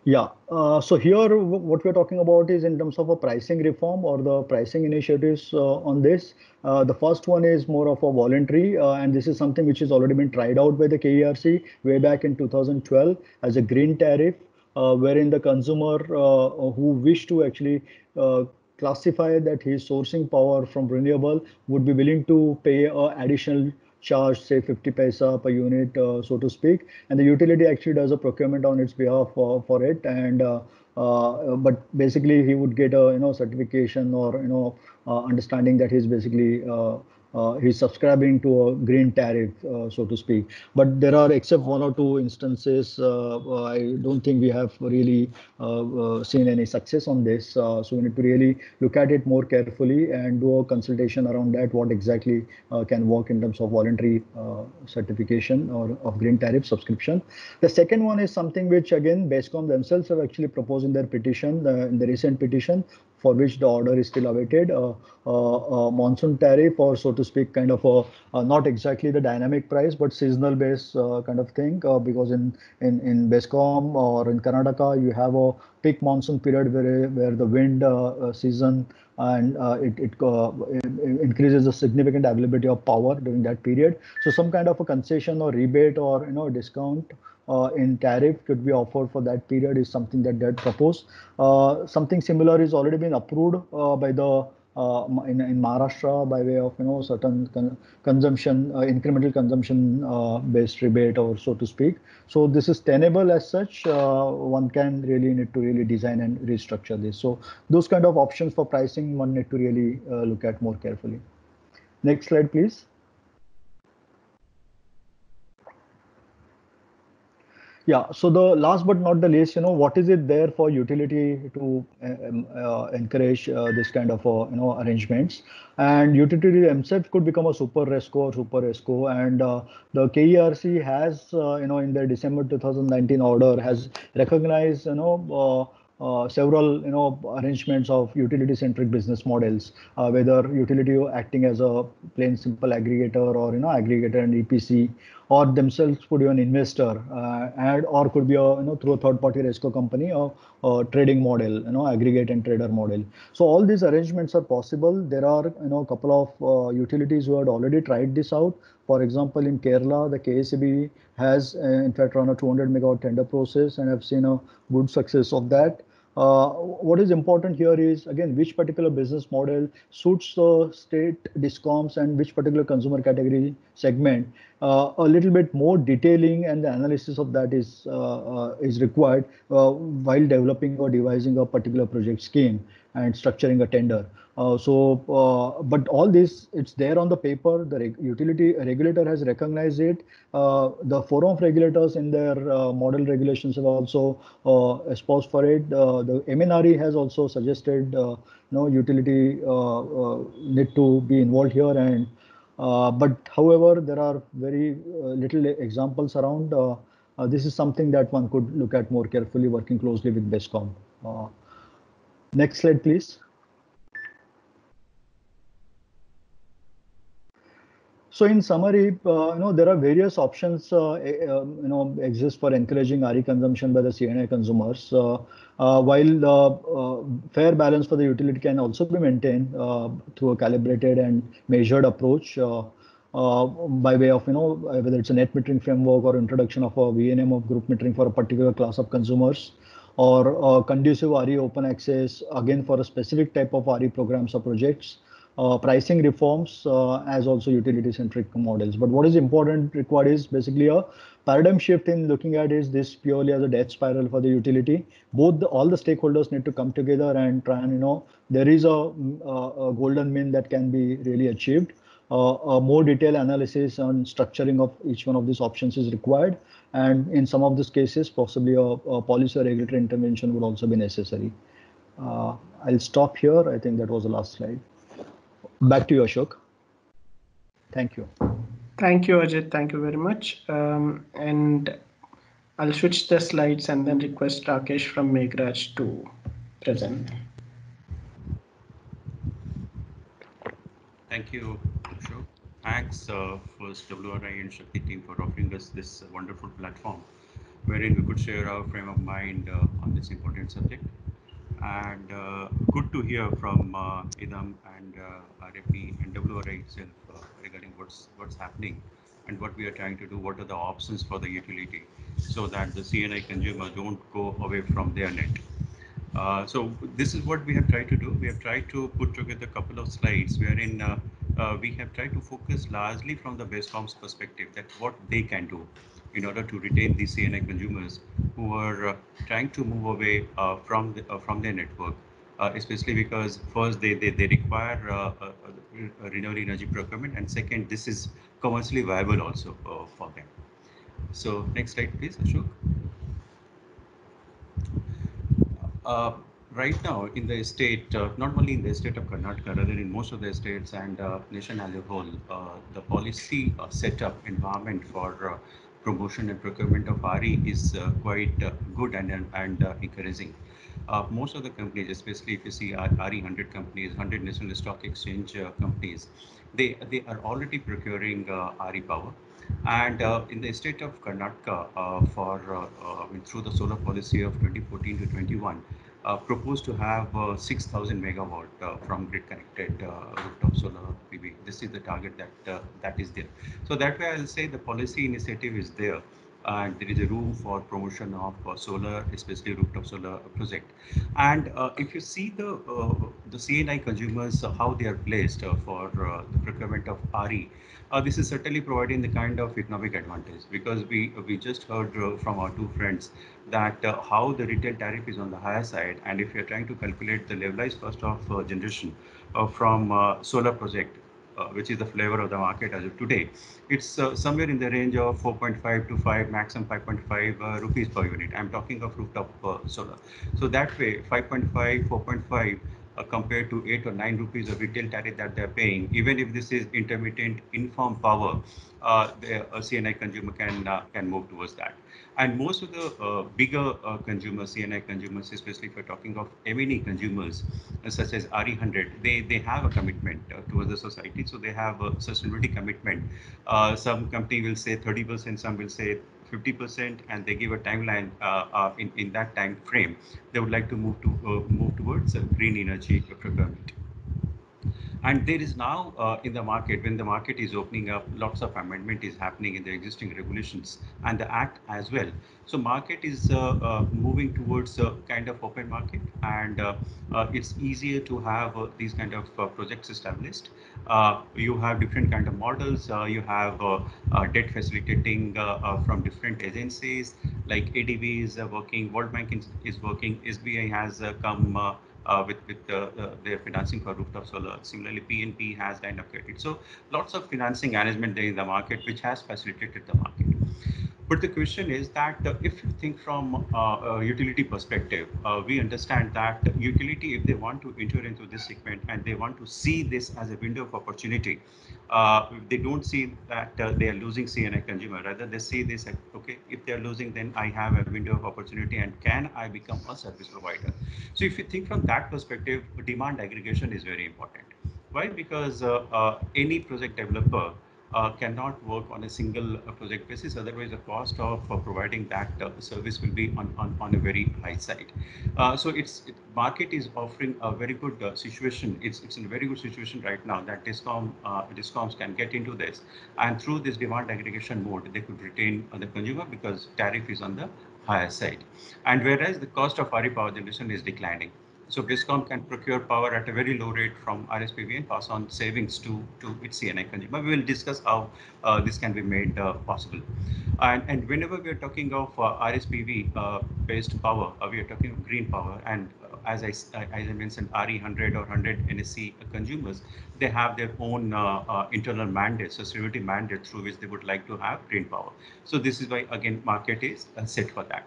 Yeah, so here what we're talking about is in terms of a pricing reform or the pricing initiatives on this. The first one is more of a voluntary, and this is something which has already been tried out by the KERC way back in 2012 as a green tariff, wherein the consumer who wish to actually classify that he is sourcing power from renewable would be willing to pay additional charge, say 50 paisa per unit, so to speak, and the utility actually does a procurement on its behalf for it, and but basically he would get a certification or understanding that he's basically he's subscribing to a green tariff, so to speak. But there are, except one or two instances, I don't think we have really seen any success on this. So we need to really look at it more carefully and do a consultation around that, what exactly can work in terms of voluntary certification or of green tariff subscription. The second one is something which, again, BESCOM themselves have actually proposed in their petition, in the recent petition, for which the order is still awaited, monsoon tariff, or so to speak, kind of a not exactly the dynamic price, but seasonal based kind of thing, because in BESCOM or in Karnataka, you have a peak monsoon period where the wind season and it increases the significant availability of power during that period. So some kind of a concession or rebate or discount in tariff could be offered for that period is something that they proposed. Something similar is already been approved by the in Maharashtra by way of certain consumption incremental consumption based rebate, or so to speak. So this is tenable as such. One can really need to really design and restructure this. So those kind of options for pricing one need to really look at more carefully. Next slide, please. Yeah, so the last but not the least, what is it there for utility to encourage this kind of arrangements? And utility themselves could become a super RESCO or super ESCO, and the KERC has, in their December 2019 order, has recognized, several arrangements of utility-centric business models, whether utility acting as a plain simple aggregator or aggregator and EPC, or themselves could be an investor, and or could be through a third-party RESCO company or trading model, aggregate and trader model. So all these arrangements are possible. There are a couple of utilities who had already tried this out. For example, in Kerala, the KSEB has in fact run a 200 megawatt tender process and have seen a good success of that. What is important here is, again, which particular business model suits the state discoms and which particular consumer category segment. A little bit more detailing and the analysis of that is required while developing or devising a particular project scheme and structuring a tender. But all this, it's there on the paper. The utility regulator has recognized it. The forum of regulators in their model regulations have also espoused for it. The MNRE has also suggested utility need to be involved here. And but however, there are very little examples around. This is something that one could look at more carefully, working closely with BESCOM. Next slide, please. So in summary, there are various options, exist for encouraging RE consumption by the C&I consumers. While the fair balance for the utility can also be maintained through a calibrated and measured approach by way of, whether it's a net metering framework or introduction of a VNM of group metering for a particular class of consumers, or conducive RE open access, again, for a specific type of RE programs or projects. pricing reforms as also utility-centric models. But what is important required is basically a paradigm shift in looking at is this purely as a death spiral for the utility. All the stakeholders need to come together and try and, there is a golden mean that can be really achieved. A more detailed analysis on structuring of each one of these options is required. And in some of these cases, possibly a policy or regulatory intervention would also be necessary. I'll stop here. I think that was the last slide. Back to you, Ashok. Thank you. Thank you, Ajit. Thank you very much. And I'll switch the slides and then request Rakesh from Meghraj to present. Thank you, Ashok. Thanks first WRI and Shakti team for offering us this wonderful platform wherein we could share our frame of mind on this important subject. And good to hear from IDAM and RFP and WRI itself regarding what's happening and what we are trying to do, what are the options for the utility so that the CNI consumer don't go away from their net. So this is what we have tried to do. We have tried to put together a couple of slides wherein we have tried to focus largely from the BESCOM's perspective that what they can do in order to retain these CNI consumers who are trying to move away from their network, especially because first they require renewable energy procurement, and second, this is commercially viable also for them. So next slide, please, Ashok. Right now in the state, not only in the state of Karnataka, rather in most of the states and nation as a whole, the policy setup environment for promotion and procurement of RE is quite good and encouraging. Most of the companies, especially if you see RE 100 companies, 100 National Stock Exchange companies, they are already procuring RE power. And in the state of Karnataka, through the solar policy of 2014 to 21, proposed to have 6,000 megawatt from grid connected rooftop solar PV. This is the target that is there. So that way, I'll say the policy initiative is there. And there is a room for promotion of solar, especially rooftop solar project. And if you see the CNI consumers, how they are placed for the procurement of RE, this is certainly providing the kind of economic advantage, because we just heard from our two friends that how the retail tariff is on the higher side, and if you're trying to calculate the levelized cost of generation from solar project, which is the flavor of the market as of today, it's somewhere in the range of 4.5 to 5, maximum 5.5 rupees per unit. I'm talking of rooftop solar. So that way, 5.5, 4.5 compared to 8 or 9 rupees of retail tariff that they're paying, even if this is intermittent informed power, the CNI consumer can move towards that. And most of the bigger consumers, CNI consumers, especially if you're talking of M&E consumers, such as RE100, they have a commitment towards the society. So they have a sustainability commitment. Some company will say 30%, some will say 50%, and they give a timeline in that time frame. They would like to move towards green energy procurement. And there is now in the market, when the market is opening up, lots of amendment is happening in the existing regulations and the act as well. So market is moving towards a kind of open market, and it's easier to have these kind of projects established. You have different kind of models. You have debt facilitating from different agencies, like ADB is working, World Bank is working, SBI has come with their financing for rooftop solar. Similarly, PNP has kind of credit. So lots of financing arrangement there in the market, which has facilitated the market. But the question is that if you think from a utility perspective, we understand that utility, if they want to enter into this segment and they want to see this as a window of opportunity, they don't see that they are losing CNI consumer. Rather, they see this, okay, if they are losing, then I have a window of opportunity, and can I become a service provider? So if you think from that perspective, demand aggregation is very important. Why? Because any project developer cannot work on a single project basis. Otherwise, the cost of providing that service will be on a very high side. So market is offering a very good situation. It's in a very good situation right now that DISCOMs can get into this, and through this demand aggregation mode, they could retain the consumer because tariff is on the higher side. And whereas the cost of RE power generation is declining. So BISCOM can procure power at a very low rate from RSPV and pass on savings to its CNI consumer. We will discuss how this can be made possible. And whenever we are talking of RSPV based power, we are talking of green power. And as I mentioned, RE100 or 100 NSC consumers, they have their own internal mandates, sustainability mandate through which they would like to have green power. So this is why, again, market is set for that.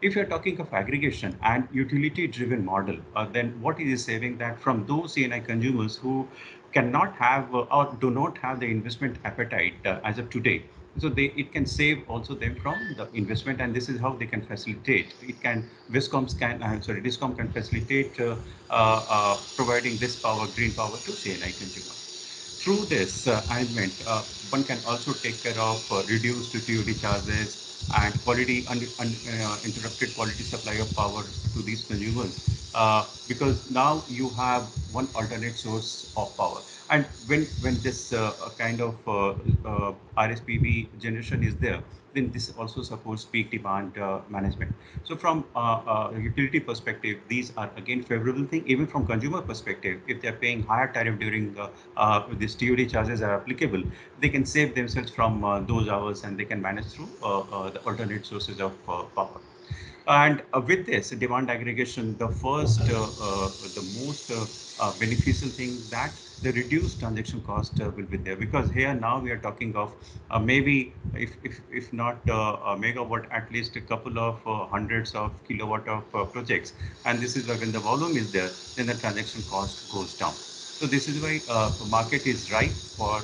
If you're talking of aggregation and utility-driven model, then what is saving that from those CNI consumers who cannot have or do not have the investment appetite as of today? So it can save also them from the investment, and this is how they can facilitate. Discom can facilitate providing this power, green power, to CNI consumer. Through this arrangement, one can also take care of reduced TOD charges and interrupted quality supply of power to these consumers, because now you have one alternate source of power. And when this kind of RSPV generation is there, then this also supports peak demand management. So from utility perspective, these are again favorable thing. Even from consumer perspective, if they're paying higher tariff during these TOD charges are applicable, they can save themselves from those hours, and they can manage through the alternate sources of power. And with this demand aggregation, the most beneficial thing that the reduced transaction cost will be there, because here now we are talking of maybe if not a megawatt, at least a couple of hundreds of kilowatt of projects, and this is why when the volume is there, then the transaction cost goes down. So this is why the market is ripe for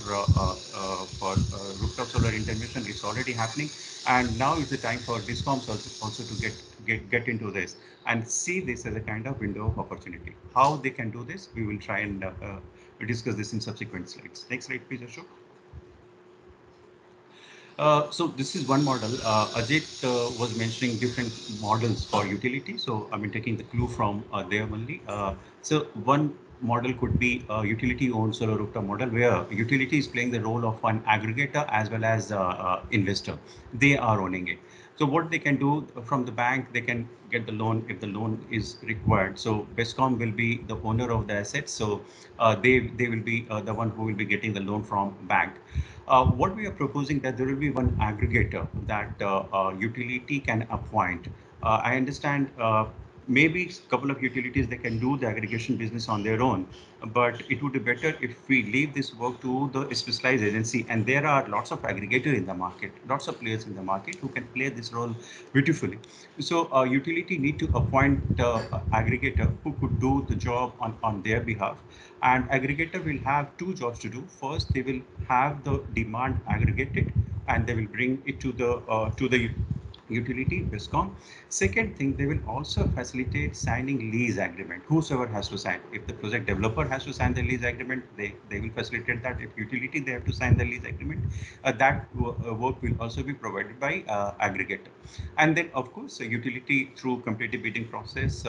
rooftop solar intervention. It's already happening, and now is the time for DISCOMs also to get into this and see this as a kind of window of opportunity. How they can do this, we will try and discuss this in subsequent slides. Next slide, please, Ashok. So this is one model. Ajit was mentioning different models for utility. So I'm taking the clue from there only. So one model could be a utility-owned solar rooftop model, where utility is playing the role of an aggregator as well as investor. They are owning it. So what they can do from the bank, they can get the loan if the loan is required. So BESCOM will be the owner of the assets. So they will be the one who will be getting the loan from bank. What we are proposing, that there will be one aggregator that utility can appoint. I understand maybe a couple of utilities, they can do the aggregation business on their own, but it would be better if we leave this work to the specialized agency. And there are lots of aggregators in the market, lots of players in the market who can play this role beautifully. So utility need to appoint aggregator who could do the job on their behalf. And aggregator will have two jobs to do. First, they will have the demand aggregated, and they will bring it to the utility, BESCOM. Second thing, they will also facilitate signing lease agreement. Whosoever has to sign. If the project developer has to sign the lease agreement, they will facilitate that. If utility, they have to sign the lease agreement, that work will also be provided by aggregator. And then, of course, utility through competitive bidding process,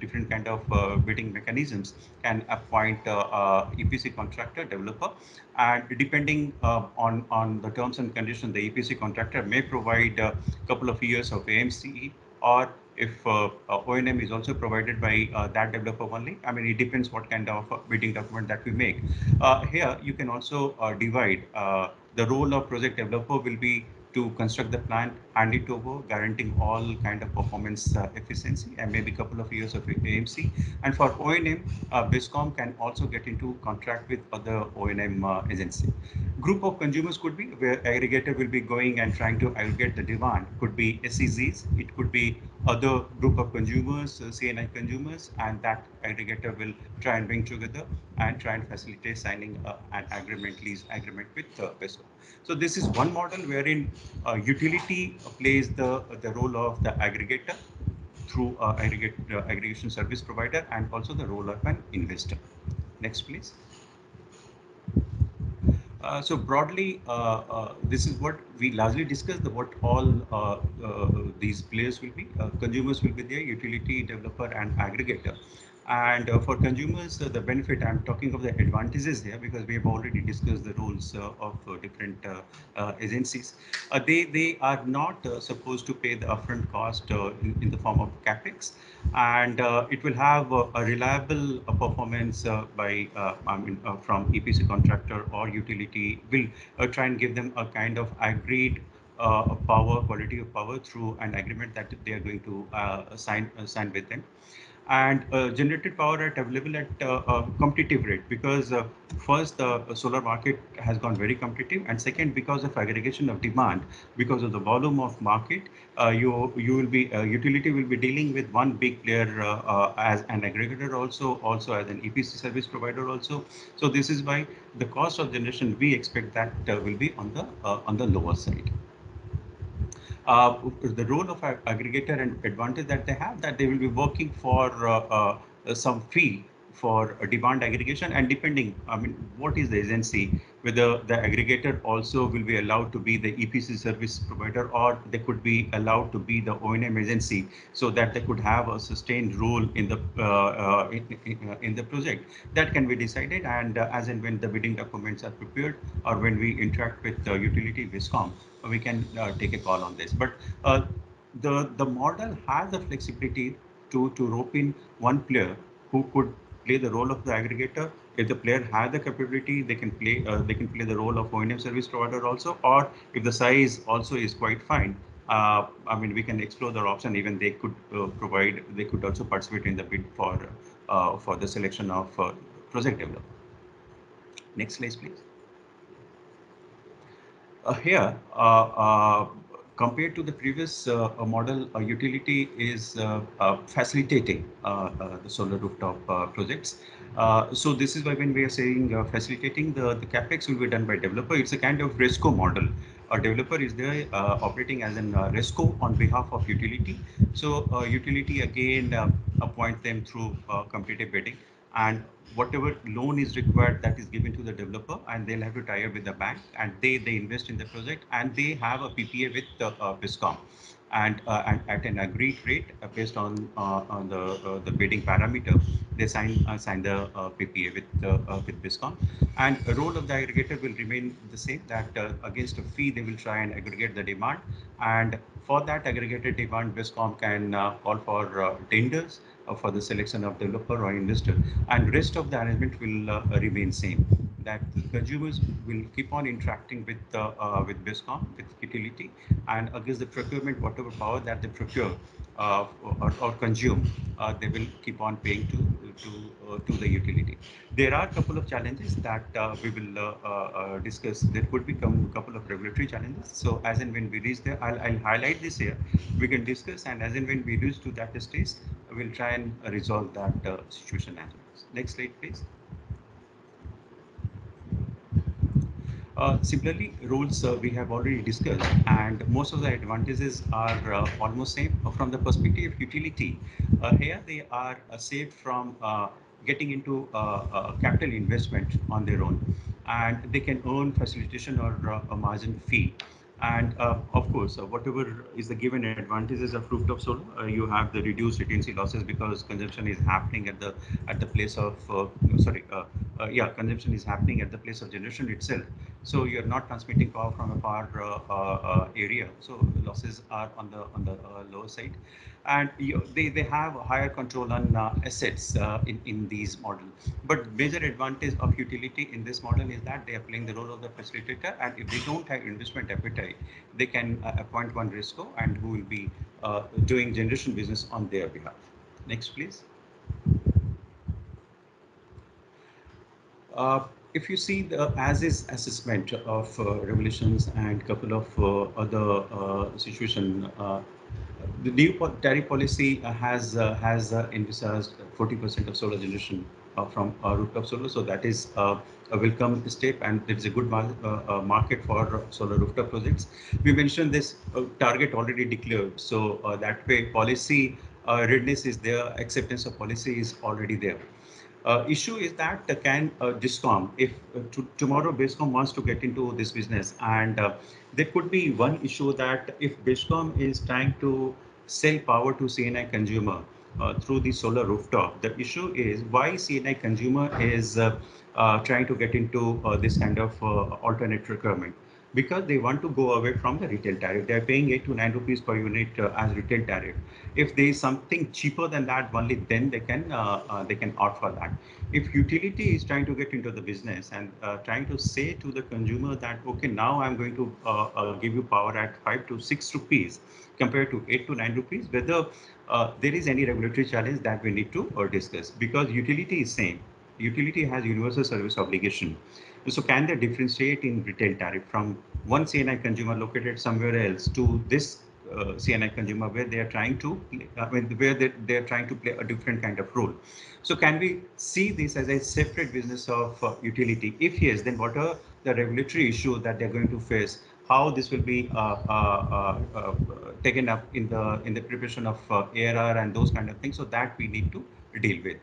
different kind of bidding mechanisms, can appoint EPC contractor, developer, and depending on the terms and conditions, the EPC contractor may provide a couple of years of AMCE, or if O&M is also provided by that developer only. I mean, it depends what kind of bidding document that we make. Here, you can also divide the role of project developer will be to construct the plant, hand it over, guaranteeing all kind of performance efficiency, and maybe a couple of years of AMC. And for O&M, BESCOM can also get into contract with other O&M agency. Group of consumers could be where aggregator will be going and trying to aggregate the demand. Could be SEZs, it could be other group of consumers, CNI consumers, and that aggregator will try and bring together and try and facilitate signing an agreement, lease agreement with BESCOM. So this is one model wherein utility plays the role of the aggregator through aggregation service provider, and also the role of an investor. Next, please. So broadly, this is what we largely discussed what all these players will be. Consumers will be there, utility, developer, and aggregator. And for consumers, the benefit, I'm talking of the advantages here because we have already discussed the roles of different agencies. They are not supposed to pay the upfront cost in the form of capex, and it will have a reliable performance from EPC contractor or utility will try and give them a kind of agreed quality of power through an agreement that they are going to sign with them, and generated power at available at a competitive rate because first the solar market has gone very competitive, and second because of aggregation of demand, because of the volume of market, you will be utility will be dealing with one big player as an aggregator, also as an EPC service provider also. So this is why the cost of generation we expect that will be on the lower side. The role of aggregator and advantage that they have, that they will be working for some fee for demand aggregation, and depending, I mean, what is the agency, whether the aggregator also will be allowed to be the EPC service provider, or they could be allowed to be the O&M agency, so that they could have a sustained role in the project. That can be decided, and as and when the bidding documents are prepared, or when we interact with the utility Viscom, we can take a call on this. But the model has the flexibility to rope in one player who could play the role of the aggregator. If the player has the capability, they can play the role of O&M service provider also, or if the size also is quite fine, I mean, we can explore the option. Even they could they could also participate in the bid for the selection of project developer. Next slide, please. Here, compared to the previous model, utility is facilitating the solar rooftop projects. So this is why when we are saying facilitating, the capex will be done by developer. It's a kind of RESCO model. A developer is there operating as an RESCO on behalf of utility. So utility again appoint them through competitive bidding, and whatever loan is required, that is given to the developer, and they'll have to tie up with the bank, and they invest in the project, and they have a PPA with the Viscom, and at an agreed rate based on the bidding parameter, they sign the PPA with Viscom, and the role of the aggregator will remain the same. That against a fee, they will try and aggregate the demand, and for that aggregated demand, Viscom can call for tenders for the selection of developer or investor, and rest of the arrangement will remain same. That the consumers will keep on interacting with Viscom, with utility, and against the procurement, whatever power that they procure or consume, they will keep on paying to the utility. There are a couple of challenges that we will discuss. There could be a couple of regulatory challenges. So as and when we reach there, I'll highlight this here. We can discuss, and as and when we reach to that stage, we'll try and resolve that situation as well. Next slide, please. Similarly, rules we have already discussed, and most of the advantages are almost same. From the perspective of utility, here they are saved from getting into capital investment on their own, and they can earn facilitation or a margin fee. And of course, whatever is the given advantages of rooftop solar, you have the reduced latency losses because consumption is happening at the place of consumption is happening at the place of generation itself. So you're not transmitting power from a far area. So the losses are on the lower side, and they have a higher control on assets in these models. But major advantage of utility in this model is that they are playing the role of the facilitator, and if they don't have investment appetite, they can appoint one RESCO and who will be doing generation business on their behalf. Next, please. If you see the as-is assessment of regulations and couple of other situation, the new tariff policy has envisaged 40% of solar generation from rooftop solar. So that is a welcome step, and it's a good market for solar rooftop projects. We mentioned this target already declared, so that way policy readiness is there, acceptance of policy is already there. Issue is that can Discom, if tomorrow Discom wants to get into this business, and there could be one issue that if Discom is trying to sell power to CNI consumer through the solar rooftop, the issue is why CNI consumer is trying to get into this kind of alternate procurement, because they want to go away from the retail tariff. They're paying 8 to 9 rupees per unit as retail tariff. If there is something cheaper than that, only then they can opt for that. If utility is trying to get into the business and trying to say to the consumer that, okay, now I'm going to give you power at 5 to 6 rupees compared to 8 to 9 rupees, whether there is any regulatory challenge that we need to discuss, because utility is same. Utility has universal service obligation. So can they differentiate in retail tariff from one CNI consumer located somewhere else to this CNI consumer where they are trying to, where they are trying to play a different kind of role? So can we see this as a separate business of utility? If yes, then what are the regulatory issues that they're going to face? How this will be taken up in the preparation of ARR and those kind of things, so that we need to deal with.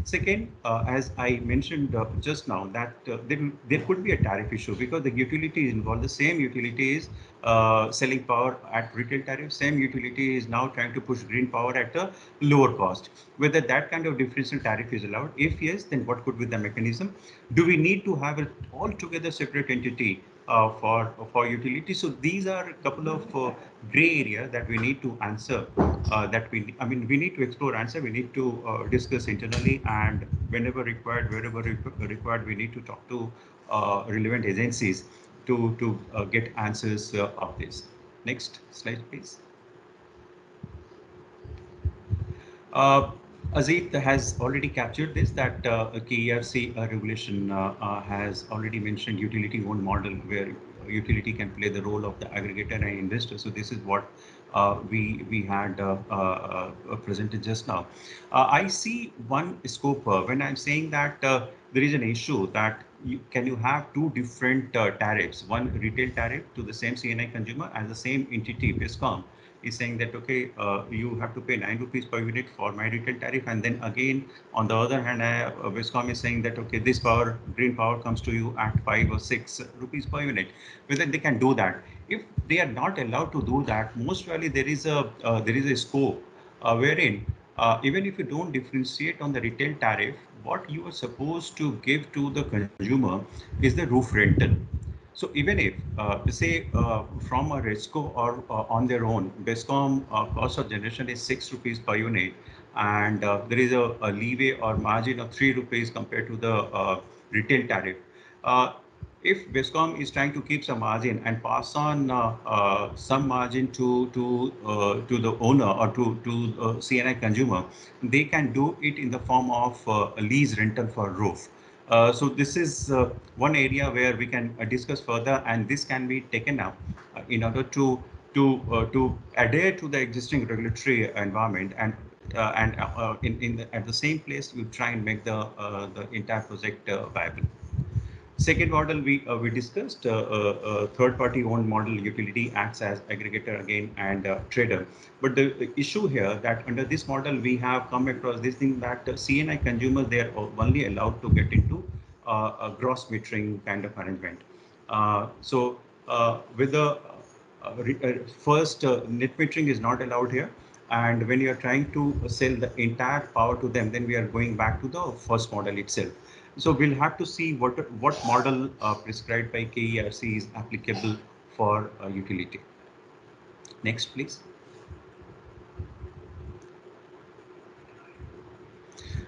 Second, as I mentioned just now, that there could be a tariff issue because the utility is involved. The same utility is selling power at retail tariff. Same utility is now trying to push green power at a lower cost. Whether that kind of differential tariff is allowed? If yes, then what could be the mechanism? Do we need to have an altogether separate entity for utility? So these are a couple of gray area that we need to answer. We need to explore answer. We need to discuss internally, and whenever required, wherever required, we need to talk to relevant agencies to get answers of this. Next slide, please. Azit has already captured this, that KERC regulation has already mentioned utility-owned model where utility can play the role of the aggregator and investor. So this is what we had presented just now. I see one scope when I'm saying that there is an issue that can you have two different tariffs, one retail tariff to the same CNI consumer as the same entity, Discom, is saying that, okay, you have to pay 9 rupees per unit for my retail tariff. And then again, on the other hand, Viscom is saying that, okay, this power, green power comes to you at 5 or 6 rupees per unit. Whether they can do that. If they are not allowed to do that, most probably there is a scope wherein even if you don't differentiate on the retail tariff, what you are supposed to give to the consumer is the roof rental. So even if, say, from a RESCO or on their own, Bescom cost of generation is 6 rupees per unit, and there is a leeway or margin of 3 rupees compared to the retail tariff. If Bescom is trying to keep some margin and pass on some margin to the owner or to CNI consumer, they can do it in the form of a lease rental for roof. So this is one area where we can discuss further, and this can be taken up in order to adhere to the existing regulatory environment, and at the same place you try and make the entire project viable. Second model we discussed, third-party owned model, utility acts as aggregator again and trader. But the issue here that under this model we have come across this thing that CNI consumers, they are only allowed to get into a gross metering kind of arrangement. With the first net metering is not allowed here. And when you are trying to sell the entire power to them, then we are going back to the first model itself. So we'll have to see what model prescribed by KERC is applicable for utility. Next, please.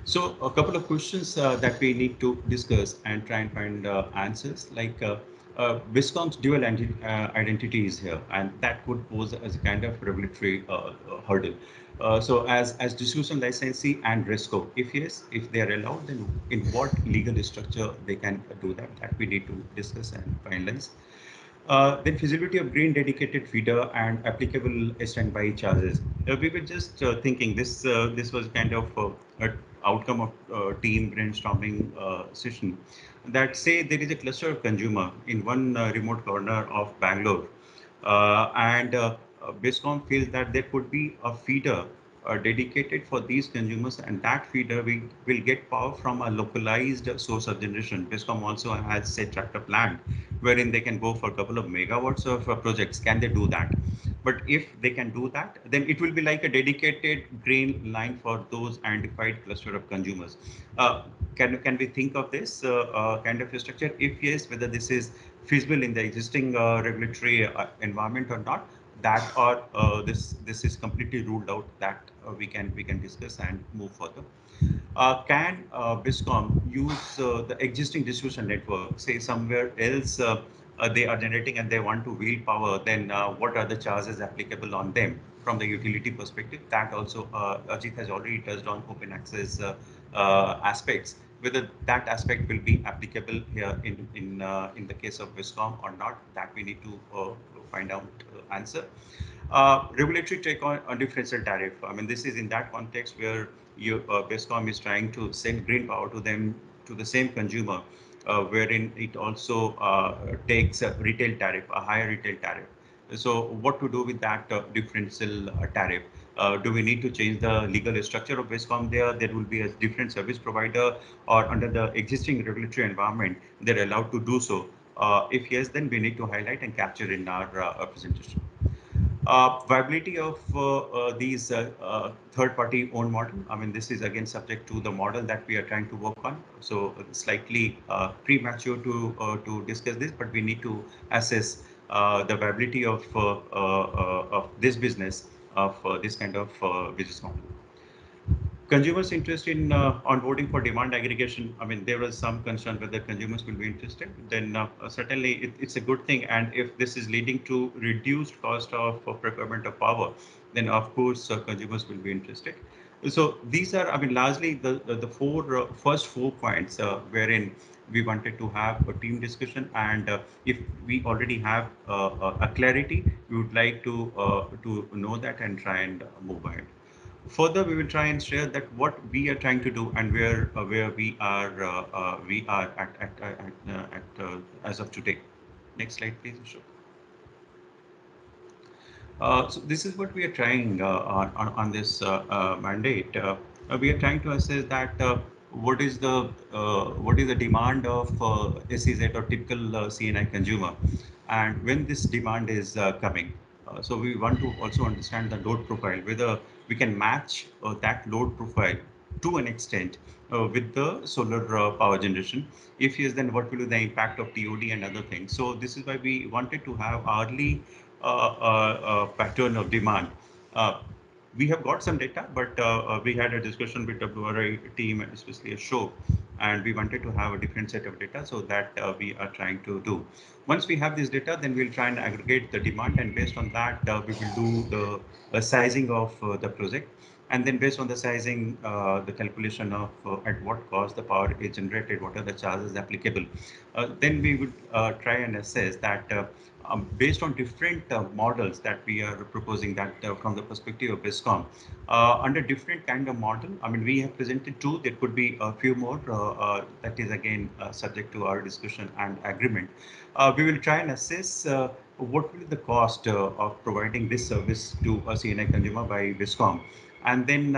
So a couple of questions that we need to discuss and try and find answers, like Viscom's dual identity is here, and that could pose as a kind of regulatory hurdle. So as distribution licensee and RESCO, if yes, if they are allowed, then in what legal structure they can do that we need to discuss and finalize. Then feasibility of green dedicated feeder and applicable standby charges. We were just thinking this was kind of an outcome of team brainstorming session, that say there is a cluster of consumer in one remote corner of Bangalore, and Bescom feels that there could be a feeder dedicated for these consumers, and that feeder will get power from a localized source of generation. BISCOM also has say tract of land wherein they can go for a couple of megawatts of projects. Can they do that? But if they can do that, then it will be like a dedicated green line for those identified cluster of consumers. Can we think of this kind of a structure? If yes, whether this is feasible in the existing regulatory environment or not, that or this is completely ruled out, that we can discuss and move further. Can BISCOM use the existing distribution network, say somewhere else they are generating and they want to wheel power, then what are the charges applicable on them from the utility perspective? That also Ajit has already touched on open access aspects, whether that aspect will be applicable here in the case of BISCOM or not, that we need to find out answer. Regulatory take on differential tariff. I mean, this is in that context where BISCOM is trying to send green power to them, to the same consumer, wherein it also takes a retail tariff, a higher retail tariff. So what to do with that differential tariff? Do we need to change the legal structure of BISCOM there? There will be a different service provider, or under the existing regulatory environment, they're allowed to do so. If yes, then we need to highlight and capture in our presentation. Viability of these third-party owned model. I mean, this is again subject to the model that we are trying to work on. So slightly premature to discuss this, but we need to assess the viability of this business, of this kind of business model. Consumers' interest in onboarding for demand aggregation. I mean, there was some concern whether consumers will be interested. Then certainly it's a good thing. And if this is leading to reduced cost of procurement of power, then of course consumers will be interested. So these are, I mean, largely the first four points wherein we wanted to have a team discussion. And if we already have a clarity, we would like to know that and try and move ahead. Further, we will try and share that what we are trying to do and where we are as of today. Next slide, please, Ashok. So this is what we are trying on this mandate. We are trying to assess that what is the demand of SEZ or typical CNI consumer, and when this demand is coming. So we want to also understand the load profile, whether we can match that load profile to an extent with the solar power generation. If yes, then what will be the impact of TOD and other things? So this is why we wanted to have early pattern of demand. We have got some data, but we had a discussion with WRI team, especially Ashok, and we wanted to have a different set of data, so that we are trying to do. Once we have this data, then we'll try and aggregate the demand, and based on that, we will do the sizing of the project. And then based on the sizing, the calculation of at what cost the power is generated, what are the charges applicable. Then we would try and assess that based on different models that we are proposing, that from the perspective of BISCOM, under different kind of model. I mean, we have presented two, there could be a few more, that is again subject to our discussion and agreement. We will try and assess what will be the cost of providing this service to a CNI consumer by BISCOM, and then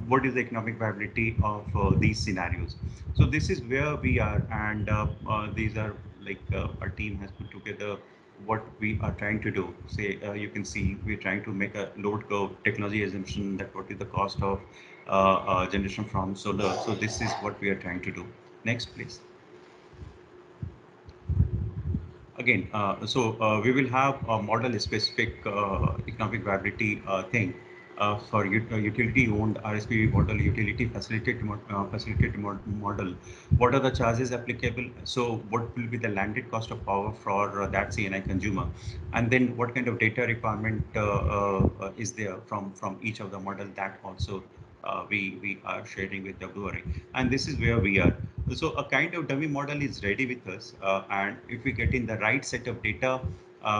what is the economic viability of these scenarios. So this is where we are, and these are like our team has put together what we are trying to do. Say, you can see we're trying to make a load curve technology assumption, that what is the cost of generation from solar. So this is what we are trying to do. Next, please. Again, we will have a model-specific economic viability thing for utility-owned RSP model, utility facilitated model. What are the charges applicable? So what will be the landed cost of power for that CNI consumer? And then what kind of data requirement is there from each of the model, that also we are sharing with WRI. And this is where we are. So a kind of dummy model is ready with us, and if we get in the right set of data,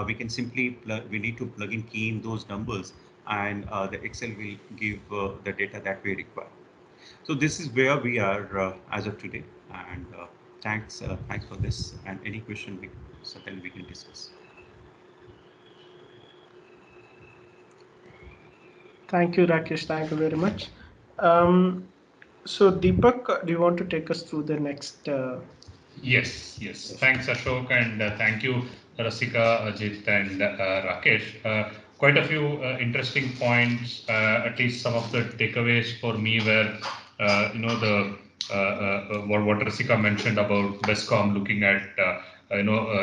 we can simply we need to plug in key in those numbers, and the Excel will give the data that we require. So this is where we are as of today, and thanks for this, and any question certainly we can discuss. Thank you, Rakesh. Thank you very much. So Deepak, do you want to take us through the next? Yes. Thanks, Ashok, and thank you, Rasika, Ajit, and Rakesh. Quite a few interesting points. At least some of the takeaways for me were, the what Rasika mentioned about BESCOM looking at,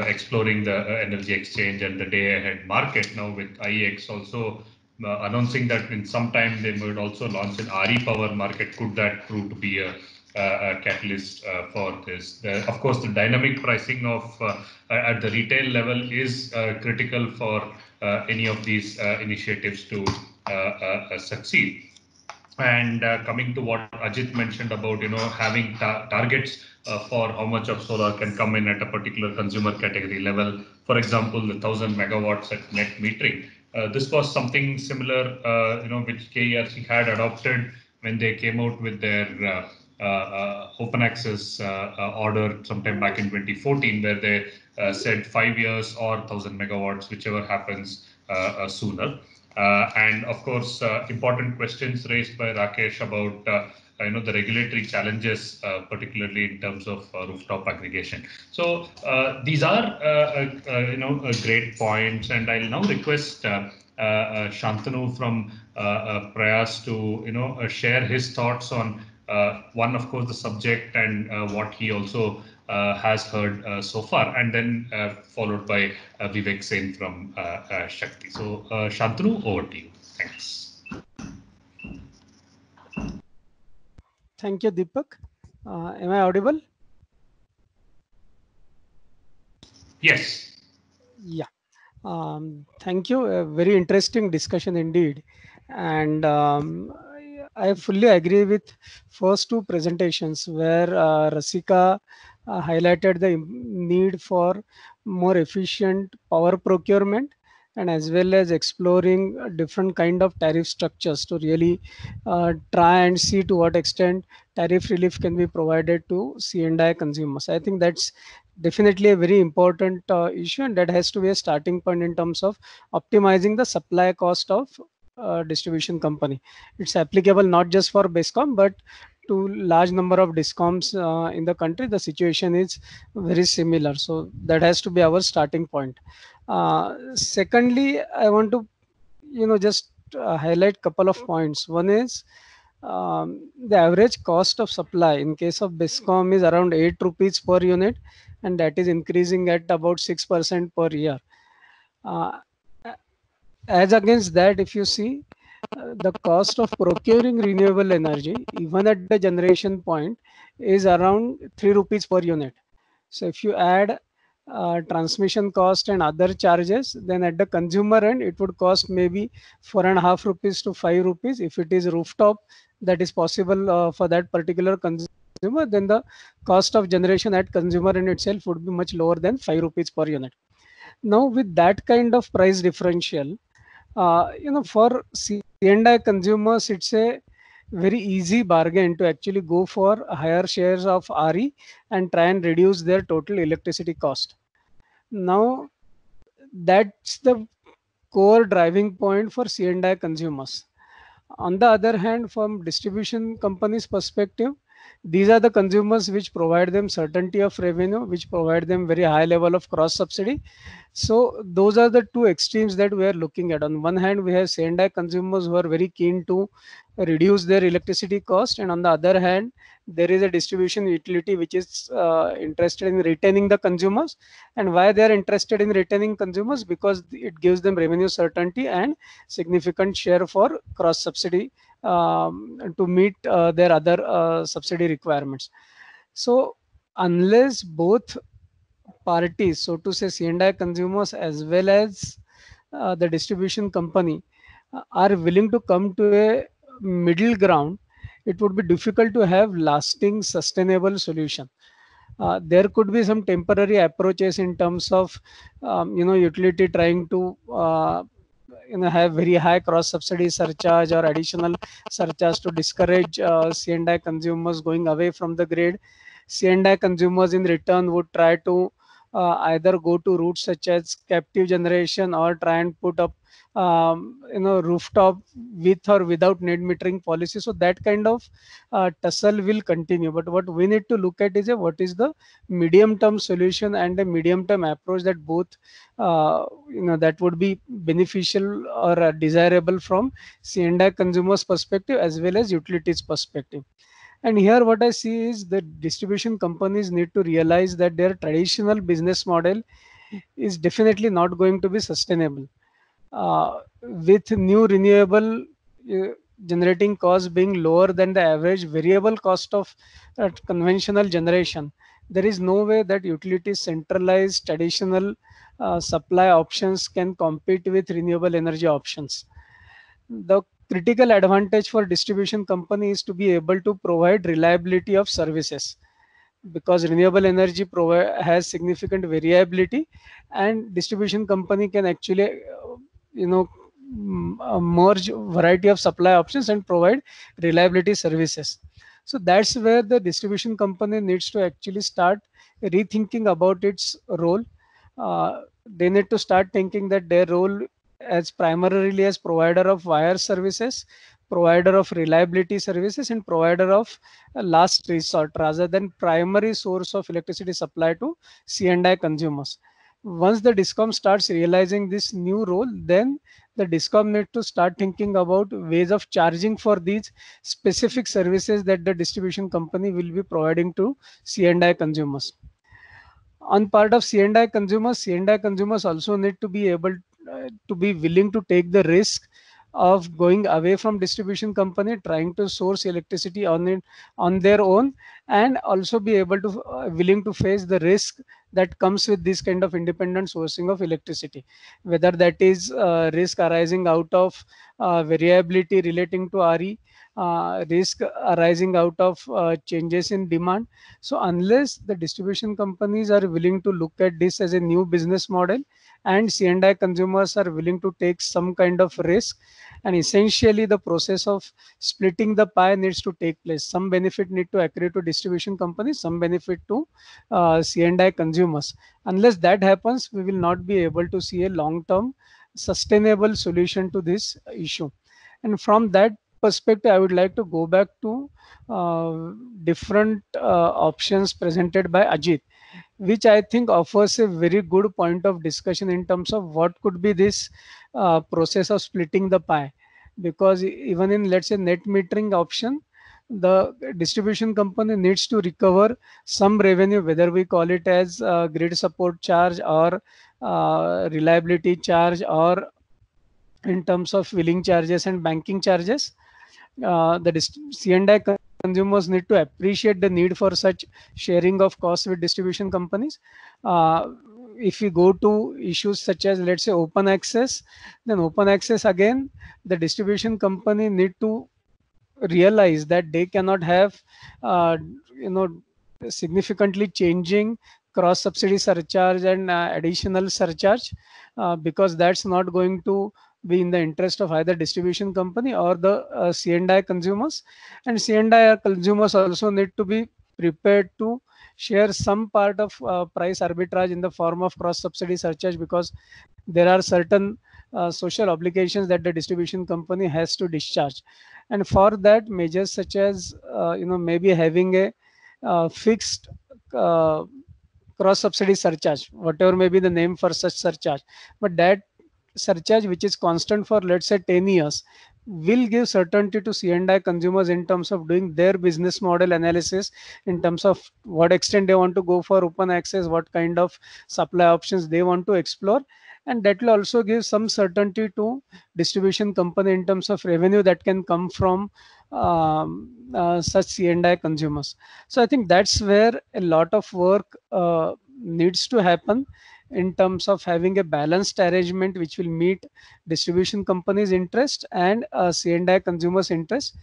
exploring the energy exchange and the day-ahead market. Now with IEX also announcing that in some time they would also launch an RE power market. Could that prove to be a catalyst for this? Of course, the dynamic pricing of at the retail level is critical for any of these initiatives to succeed. And coming to what Ajit mentioned about having targets for how much of solar can come in at a particular consumer category level. For example, the 1,000 megawatts at net metering. This was something similar, which KERC had adopted when they came out with their open access order sometime back in 2014, where they said 5 years or 1,000 megawatts, whichever happens sooner. And of course, important questions raised by Rakesh about the regulatory challenges, particularly in terms of rooftop aggregation. So these are great points, and I'll now request Shantanu from Prayas to share his thoughts on one, of course, the subject and what he also has heard so far, and then followed by Vivek Sen from Shakti. So Shantanu, over to you. Thanks. Thank you, Deepak. Am I audible? Yes. Yeah. Thank you. A very interesting discussion indeed. And I fully agree with first two presentations where Rasika highlighted the need for more efficient power procurement and as well as exploring different kind of tariff structures to really try and see to what extent tariff relief can be provided to C&I consumers. I think that's definitely a very important issue, and that has to be a starting point in terms of optimizing the supply cost of distribution company. It's applicable not just for BESCOM but to large number of DISCOMs in the country. The situation is very similar, so that has to be our starting point. Secondly, I want to just highlight couple of points. One is the average cost of supply in case of BESCOM is around 8 rupees per unit, and that is increasing at about 6% per year. As against that, if you see the cost of procuring renewable energy, even at the generation point, is around 3 rupees per unit. So if you add transmission cost and other charges, then at the consumer end, it would cost maybe 4.5 rupees to 5 rupees. If it is rooftop, that is possible for that particular consumer, then the cost of generation at consumer end itself would be much lower than 5 rupees per unit. Now, with that kind of price differential, for C&I consumers, it's a very easy bargain to actually go for higher shares of RE and try and reduce their total electricity cost. Now, that's the core driving point for C&I consumers. On the other hand, from distribution companies' perspective, these are the consumers which provide them certainty of revenue, which provide them very high level of cross subsidy. So those are the two extremes that we are looking at. On one hand, we have C&I consumers who are very keen to reduce their electricity cost, and on the other hand, there is a distribution utility which is interested in retaining the consumers. And why they are interested in retaining consumers? Because it gives them revenue certainty and significant share for cross subsidy to meet their other subsidy requirements. So unless both parties, so to say C&I consumers as well as the distribution company, are willing to come to a middle ground, it would be difficult to have lasting sustainable solution. There could be some temporary approaches in terms of utility trying to have very high cross subsidy surcharge or additional surcharge to discourage C&I consumers going away from the grid. C&I consumers in return would try to either go to routes such as captive generation or try and put up rooftop with or without net metering policy. So that kind of tussle will continue. But what we need to look at is what is the medium term solution and a medium term approach that both that would be beneficial or desirable from C&I consumers perspective as well as utilities perspective. And here what I see is the distribution companies need to realize that their traditional business model is definitely not going to be sustainable. With new renewable generating costs being lower than the average variable cost of conventional generation, there is no way that utilities centralized traditional supply options can compete with renewable energy options. The critical advantage for distribution company is to be able to provide reliability of services, because renewable energy has significant variability, and distribution company can actually merge variety of supply options and provide reliability services. So that's where the distribution company needs to actually start rethinking about its role. They need to start thinking that their role as primarily as provider of wire services, provider of reliability services, and provider of last resort rather than primary source of electricity supply to C&I consumers. Once the DISCOM starts realizing this new role, then the DISCOM need to start thinking about ways of charging for these specific services that the distribution company will be providing to C&I consumers. On part of C&I consumers also need to be able to be willing to take the risk of going away from distribution company, trying to source electricity on their own, and also be able to willing to face the risk that comes with this kind of independent sourcing of electricity, whether that is risk arising out of variability relating to RE, risk arising out of changes in demand. So unless the distribution companies are willing to look at this as a new business model, and C&I consumers are willing to take some kind of risk, and essentially the process of splitting the pie needs to take place. Some benefit need to accrue to distribution companies, some benefit to C&I consumers. Unless that happens, we will not be able to see a long-term sustainable solution to this issue. And from that perspective, I would like to go back to different options presented by Ajit, which I think offers a very good point of discussion in terms of what could be this process of splitting the pie. Because even in, let's say, net metering option, the distribution company needs to recover some revenue, whether we call it as grid support charge or reliability charge, or in terms of billing charges and banking charges. The C&I consumers need to appreciate the need for such sharing of costs with distribution companies. If we go to issues such as, let's say, open access, then open access, again, the distribution company need to realize that they cannot have significantly changing cross subsidy surcharge and additional surcharge, because that's not going to be in the interest of either distribution company or the C&I consumers. And C&I consumers also need to be prepared to share some part of price arbitrage in the form of cross subsidy surcharge, because there are certain social obligations that the distribution company has to discharge. And for that, measures such as maybe having a fixed cross subsidy surcharge, whatever may be the name for such surcharge, but that surcharge which is constant for, let's say, 10 years will give certainty to C&I consumers in terms of doing their business model analysis, in terms of what extent they want to go for open access, what kind of supply options they want to explore. And that will also give some certainty to distribution company in terms of revenue that can come from such C&I consumers. So I think that's where a lot of work needs to happen in terms of having a balanced arrangement which will meet distribution companies' interest and C&I consumers' interest.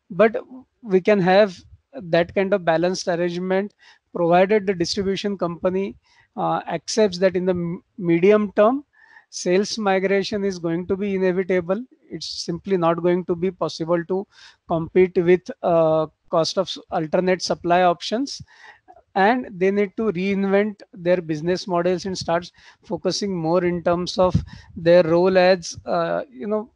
But we can have that kind of balanced arrangement provided the distribution company accepts that in the medium term, sales migration is going to be inevitable. It's simply not going to be possible to compete with cost of alternate supply options. and they need to reinvent their business models and start focusing more in terms of their role as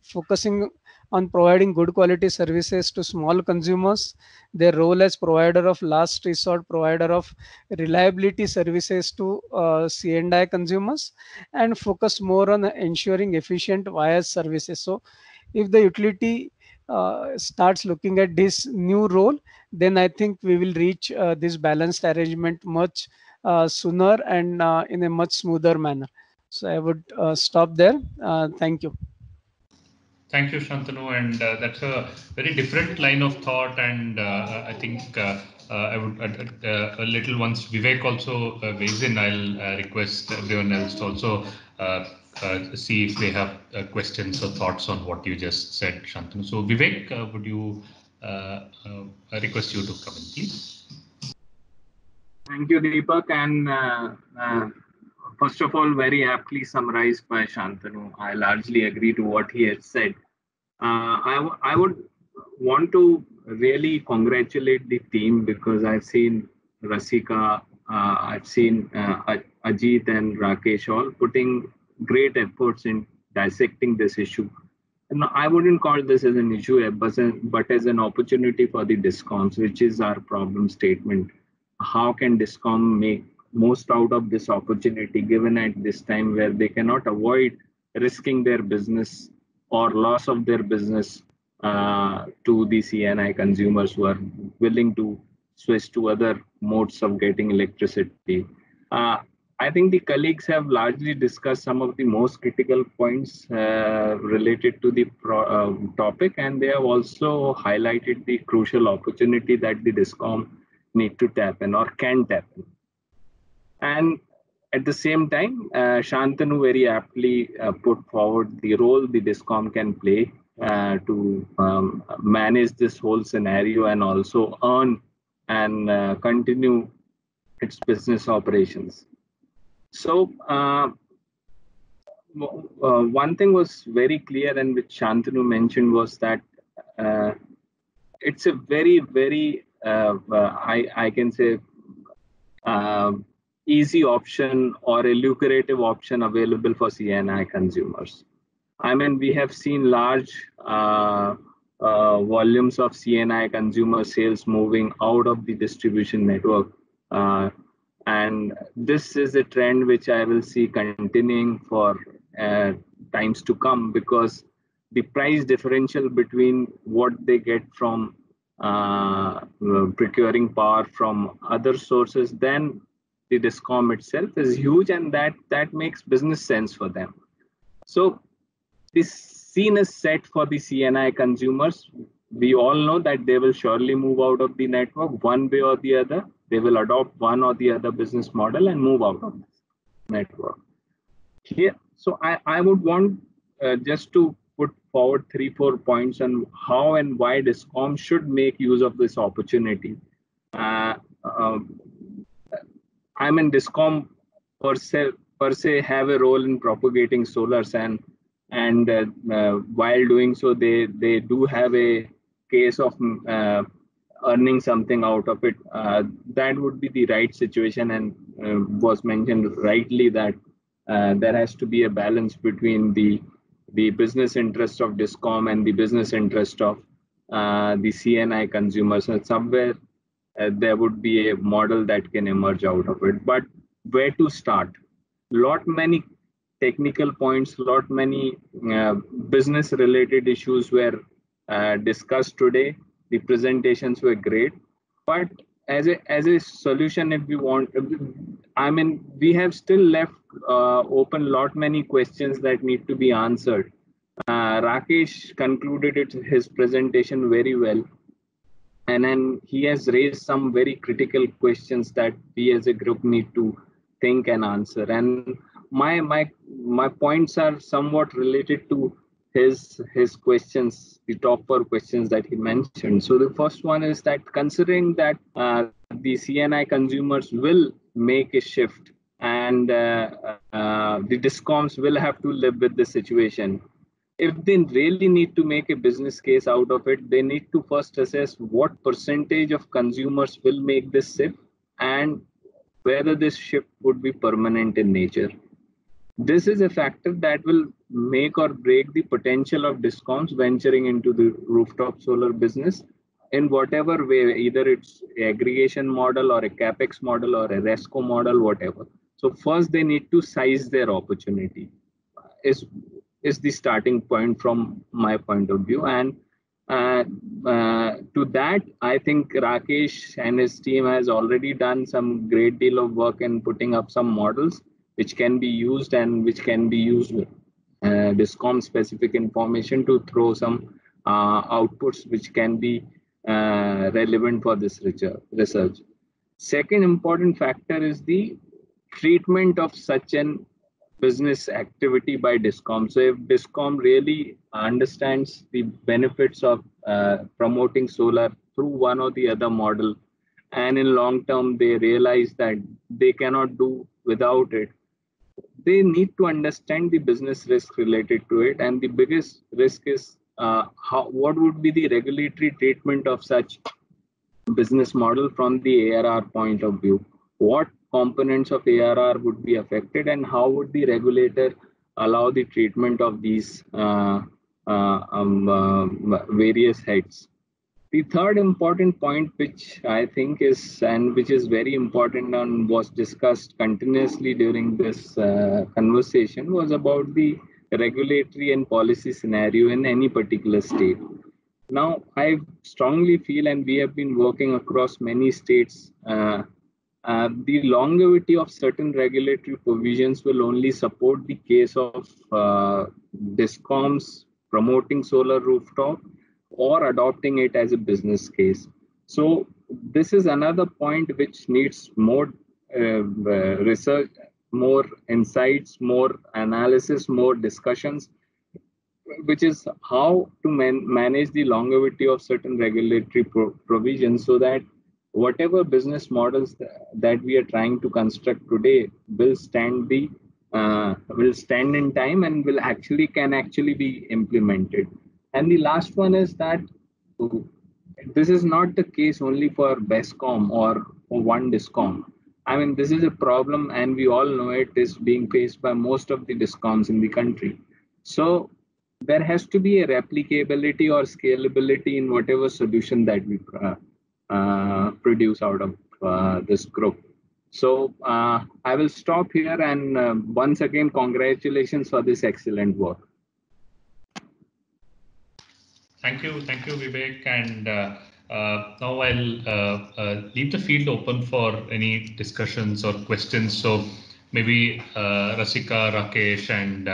focusing on providing good quality services to small consumers, their role as provider of last resort, provider of reliability services to C&I consumers, and focus more on ensuring efficient wire services. So if the utility starts looking at this new role, then I think we will reach this balanced arrangement much sooner and in a much smoother manner. So I would stop there. Thank you. Thank you, Shantanu. And that's a very different line of thought. And I think I would, a little once Vivek also weighs in, I'll request everyone else to also see if they have questions or thoughts on what you just said, Shantanu. So Vivek, would you request you to come in, please? Thank you, Deepak. And first of all, very aptly summarized by Shantanu. I largely agree to what he has said. I would want to really congratulate the team because I've seen Rasika, I've seen Ajit and Rakesh all putting great efforts in dissecting this issue. And I wouldn't call this as an issue, but as an opportunity for the DISCOMs, which is our problem statement. How can DISCOM make most out of this opportunity given at this time where they cannot avoid risking their business or loss of their business to the C&I consumers who are willing to switch to other modes of getting electricity. I think the colleagues have largely discussed some of the most critical points related to the topic, and they have also highlighted the crucial opportunity that the DISCOM need to tap in or can tap in. And at the same time, Shantanu very aptly put forward the role the DISCOM can play to manage this whole scenario and also earn and continue its business operations. So one thing was very clear and which Shantanu mentioned was that it's a very, very, I can say, easy option or a lucrative option available for C&I consumers. I mean, we have seen large volumes of C&I consumer sales moving out of the distribution network. And this is a trend which I will see continuing for times to come because the price differential between what they get from procuring power from other sources than the DISCOM itself is huge, and that makes business sense for them. So this scene is set for the C&I consumers. We all know that they will surely move out of the network one way or the other. They will adopt one or the other business model and move out of this network. Here, so I would want just to put forward 3-4 points on how and why DISCOM should make use of this opportunity. I mean, DISCOM per se have a role in propagating solars, and while doing so, they do have a case of earning something out of it. That would be the right situation, and was mentioned rightly that there has to be a balance between the business interest of DISCOM and the business interest of the C&I consumers. And somewhere there would be a model that can emerge out of it. But where to start? Lot many technical points, lot many business related issues were discussed today. The presentations were great, but as a solution, if we want, I mean, we have still left open lot many questions that need to be answered. Rakesh concluded his presentation very well. And then he has raised some very critical questions that we as a group need to think and answer. And my points are somewhat related to his questions, the top 4 questions that he mentioned. So the first one is that considering that the C&I consumers will make a shift and the DISCOMs will have to live with the situation. If they really need to make a business case out of it, they need to first assess what percentage of consumers will make this shift and whether this shift would be permanent in nature. This is a factor that will make or break the potential of DISCOMs venturing into the rooftop solar business in whatever way, either it's an aggregation model or a CapEx model or a RESCO model, whatever. So first they need to size their opportunity is the starting point from my point of view. And to that, I think Rakesh and his team has already done some great deal of work in putting up some models which can be used and which can be used with DISCOM specific information to throw some outputs which can be relevant for this research. Second important factor is the treatment of such an business activity by DISCOM. So if DISCOM really understands the benefits of promoting solar through one or the other model, and in long term they realize that they cannot do without it, they need to understand the business risk related to it. And the biggest risk is what would be the regulatory treatment of such business model from the ARR point of view. What components of ARR would be affected, and how would the regulator allow the treatment of these various heads. The third important point, which I think is, and which is very important and was discussed continuously during this conversation, was about the regulatory and policy scenario in any particular state. Now, I strongly feel, and we have been working across many states, the longevity of certain regulatory provisions will only support the case of DISCOMs promoting solar rooftop or adopting it as a business case. So this is another point which needs more research, more insights, more analysis, more discussions, which is how to manage the longevity of certain regulatory provisions, so that whatever business models that we are trying to construct today will stand in time and can actually be implemented. And the last one is that this is not the case only for BESCOM or for one DISCOM. I mean, this is a problem, and we all know it is being faced by most of the DISCOMs in the country. So there has to be a replicability or scalability in whatever solution that we produce out of this group. So I will stop here, and once again, congratulations for this excellent work. Thank you, Vivek. And now I'll leave the field open for any discussions or questions. So maybe Rasika, Rakesh, and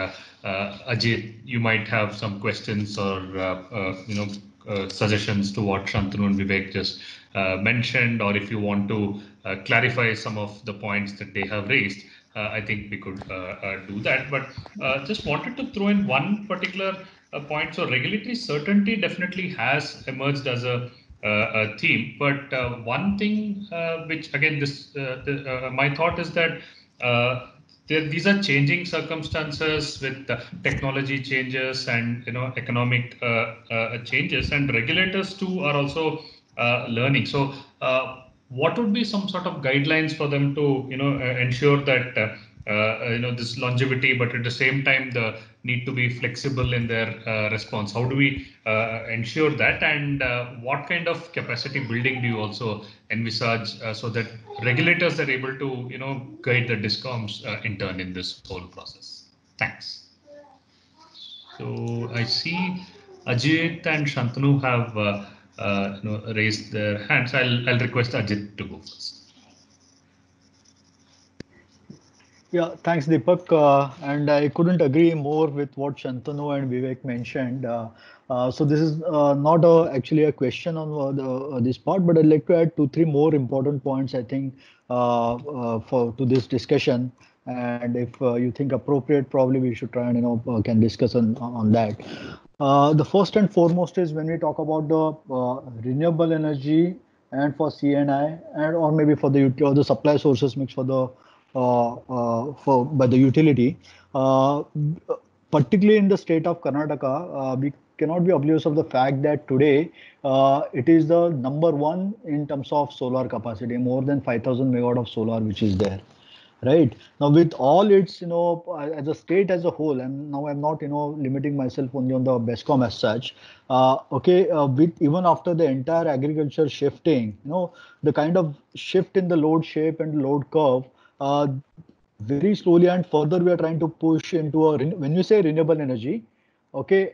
Ajit, you might have some questions or suggestions to what Shantanu and Vivek just mentioned, or if you want to clarify some of the points that they have raised. I think we could do that. But just wanted to throw in one particular point. So regulatory certainty definitely has emerged as a theme. But one thing which, again, my thought is that these are changing circumstances with technology changes and economic changes, and regulators too are also learning. So what would be some sort of guidelines for them to ensure that this longevity, but at the same time the need to be flexible in their response? How do we ensure that, and what kind of capacity building do you also envisage so that regulators are able to guide the DISCOMs in turn in this whole process? Thanks. So I see Ajit and Shantanu have raised their hands. I'll request Ajit to go first. Yeah, thanks, Deepak. And I couldn't agree more with what Shantanu and Vivek mentioned. So this is not actually a question on this part, but I'd like to add 2-3 more important points, I think, to this discussion. And if you think appropriate, probably we should try and can discuss on that. The first and foremost is when we talk about the renewable energy and for C&I, or maybe for the supply sources mix for the by the utility, particularly in the state of Karnataka, we cannot be oblivious of the fact that today it is the number one in terms of solar capacity, more than 5,000 megawatt of solar which is there. Right now, with all its, as a state as a whole, and now I'm not, limiting myself only on the BESCOM as such. Okay, with even after the entire agriculture shifting, the kind of shift in the load shape and load curve, very slowly and further we are trying to push into when you say renewable energy, okay,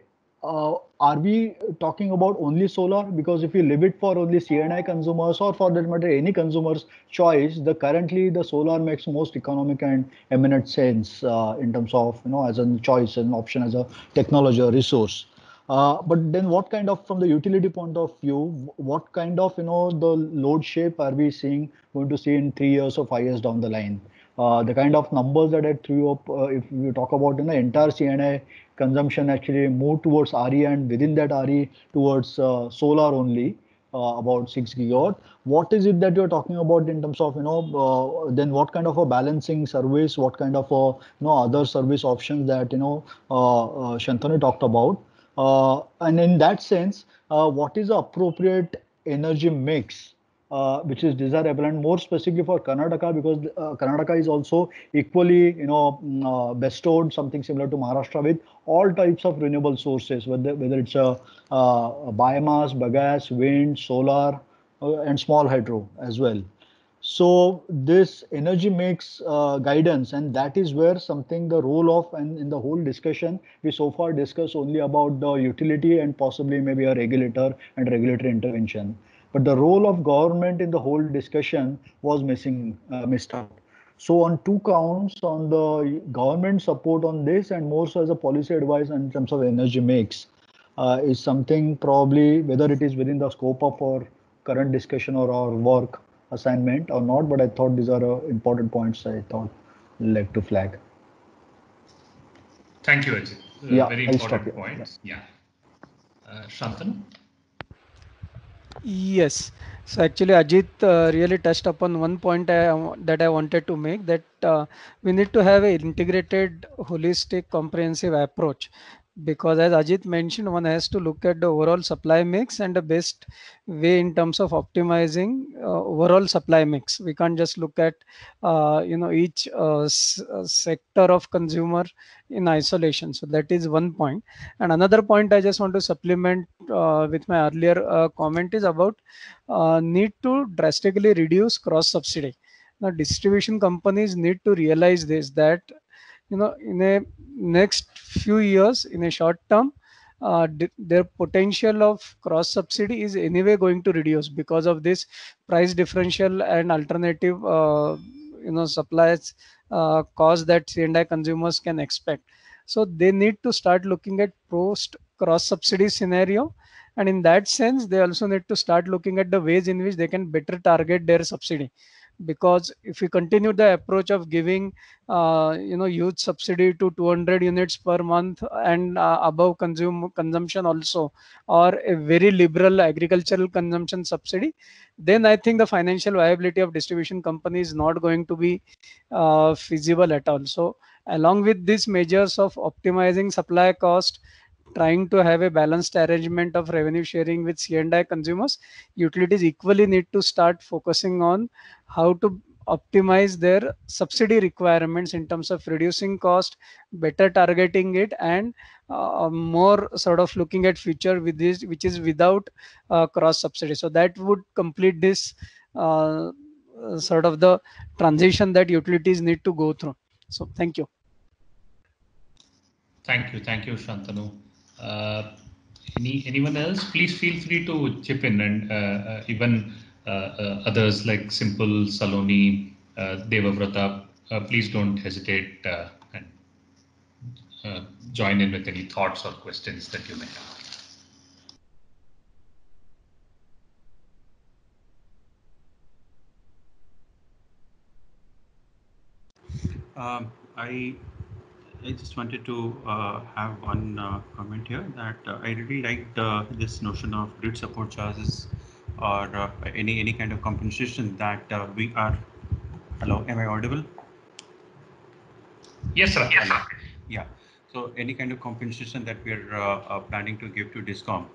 are we talking about only solar? Because if we leave it for only C&I consumers, or for that matter any consumer's choice, currently the solar makes most economic and eminent sense in terms of, as a choice, an option, as a technology or resource. But then what kind of, from the utility point of view, what kind of, the load shape are we going to see in 3 years or 5 years down the line? The kind of numbers that I threw up, if you talk about the entire C&I consumption actually move towards RE, and within that RE towards solar only, about 6 gigawatt. What is it that you're talking about in terms of, then what kind of a balancing service, what kind of other service options that, Shantanu talked about? And in that sense, what is the appropriate energy mix which is desirable, and more specifically for Karnataka, because Karnataka is also equally, bestowed something similar to Maharashtra with all types of renewable sources, whether it's biomass, bagasse, wind, solar, and small hydro as well. So this energy mix guidance, and that is where something the role of, and in the whole discussion, we so far discussed only about the utility and possibly maybe a regulator and regulatory intervention. But the role of government in the whole discussion was missed out. So on two counts, on the government support on this, and more so as a policy advice in terms of energy mix, is something probably, whether it is within the scope of our current discussion or our work assignment or not, but I thought these are important points I thought like to flag. Thank you, Ajit. Very important points. Yeah. Shantanu? Yes. So actually, Ajit really touched upon one point that I wanted to make, that we need to have an integrated, holistic, comprehensive approach. Because as Ajit mentioned, one has to look at the overall supply mix and the best way in terms of optimizing overall supply mix. We can't just look at each sector of consumer in isolation. So that is one point. And another point I just want to supplement with my earlier comment is about need to drastically reduce cross subsidy. Now distribution companies need to realize this, that in a next few years, in a short term, their potential of cross subsidy is anyway going to reduce because of this price differential and alternative supplies cost that C&I consumers can expect. So they need to start looking at post cross subsidy scenario, and in that sense they also need to start looking at the ways in which they can better target their subsidy. Because if we continue the approach of giving huge subsidy to 200 units per month and above consumption also, or a very liberal agricultural consumption subsidy, then I think the financial viability of distribution companies is not going to be feasible at all. So along with these measures of optimizing supply cost, trying to have a balanced arrangement of revenue sharing with C&I consumers, utilities equally need to start focusing on how to optimize their subsidy requirements in terms of reducing cost, better targeting it, and more sort of looking at future with this, which is without cross subsidy. So that would complete this sort of the transition that utilities need to go through. So thank you. Thank you, Shantanu. Anyone else? Please feel free to chip in, and even others like Simple, Saloni, Devavrata, please don't hesitate and join in with any thoughts or questions that you may have. I just wanted to have one comment here, that I really liked this notion of grid support charges or any kind of compensation that we are. Hello, am I audible? Yes, sir. Yeah. So any kind of compensation that we are planning to give to DISCOM.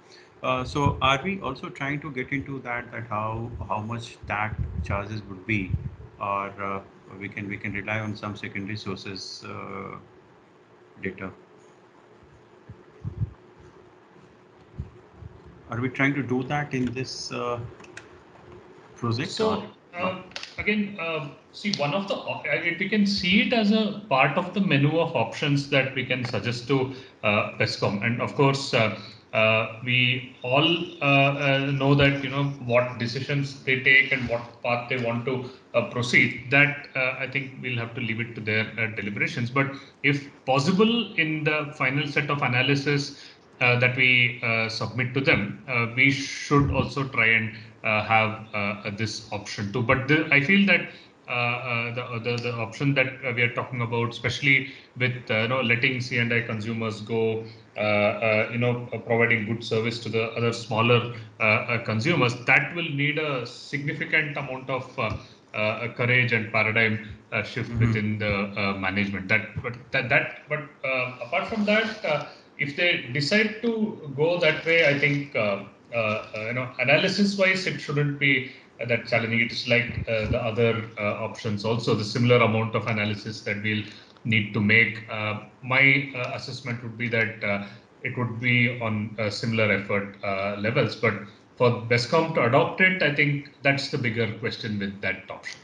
So are we also trying to get into that how much that charges would be, or we can rely on some secondary sources data? Are we trying to do that in this project? So No? again, see, one of the we can see it as a part of the menu of options that we can suggest to BESCOM, and of course we all know that what decisions they take and what path they want to proceed. That I think we'll have to leave it to their deliberations. But if possible, in the final set of analysis that we submit to them, we should also try and have this option too. But I feel that the option that we are talking about, especially with letting C&I consumers go, providing good service to the other smaller consumers, that will need a significant amount of courage and paradigm shift within the management. But apart from that, if they decide to go that way, I think analysis-wise, it shouldn't be that challenging. It's like the other options also, the similar amount of analysis that we'll need to make. My assessment would be that it would be on similar effort levels, but for BESCOM to adopt it, I think that's the bigger question with that option.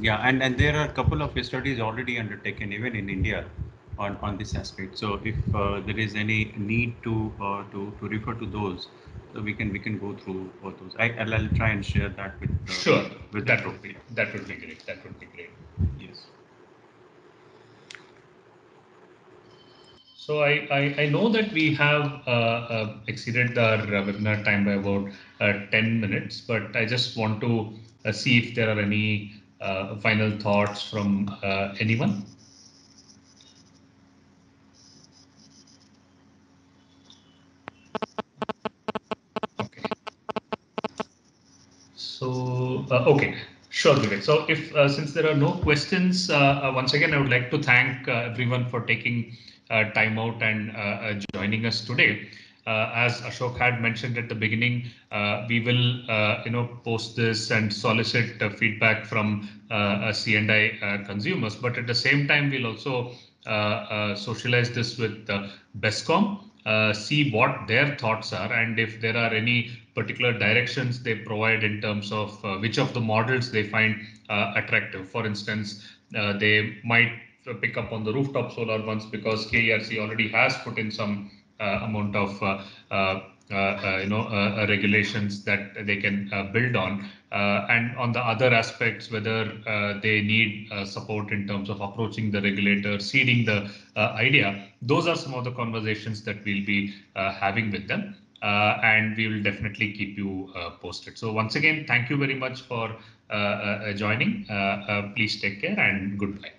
Yeah, and there are a couple of studies already undertaken, even in India, on this aspect. So if there is any need to refer to those, so we can go through all those. I'll try and share that with Sure, with that would be great. That would be great. Yes. So I know that we have exceeded our webinar time by about 10 minutes, but I just want to see if there are any final thoughts from anyone. Okay. So, okay. Sure, Vivek. So if since there are no questions, once again, I would like to thank everyone for taking time out and joining us today. As Ashok had mentioned at the beginning, we will post this and solicit feedback from C&I consumers. But at the same time, we'll also socialize this with BESCOM, see what their thoughts are, and if there are any particular directions they provide in terms of which of the models they find attractive. For instance, they might pick up on the rooftop solar ones because KERC already has put in some amount of regulations that they can build on, and on the other aspects, whether they need support in terms of approaching the regulator, seeding the idea. Those are some of the conversations that we'll be having with them, and we will definitely keep you posted. So once again, thank you very much for joining. Please take care and goodbye.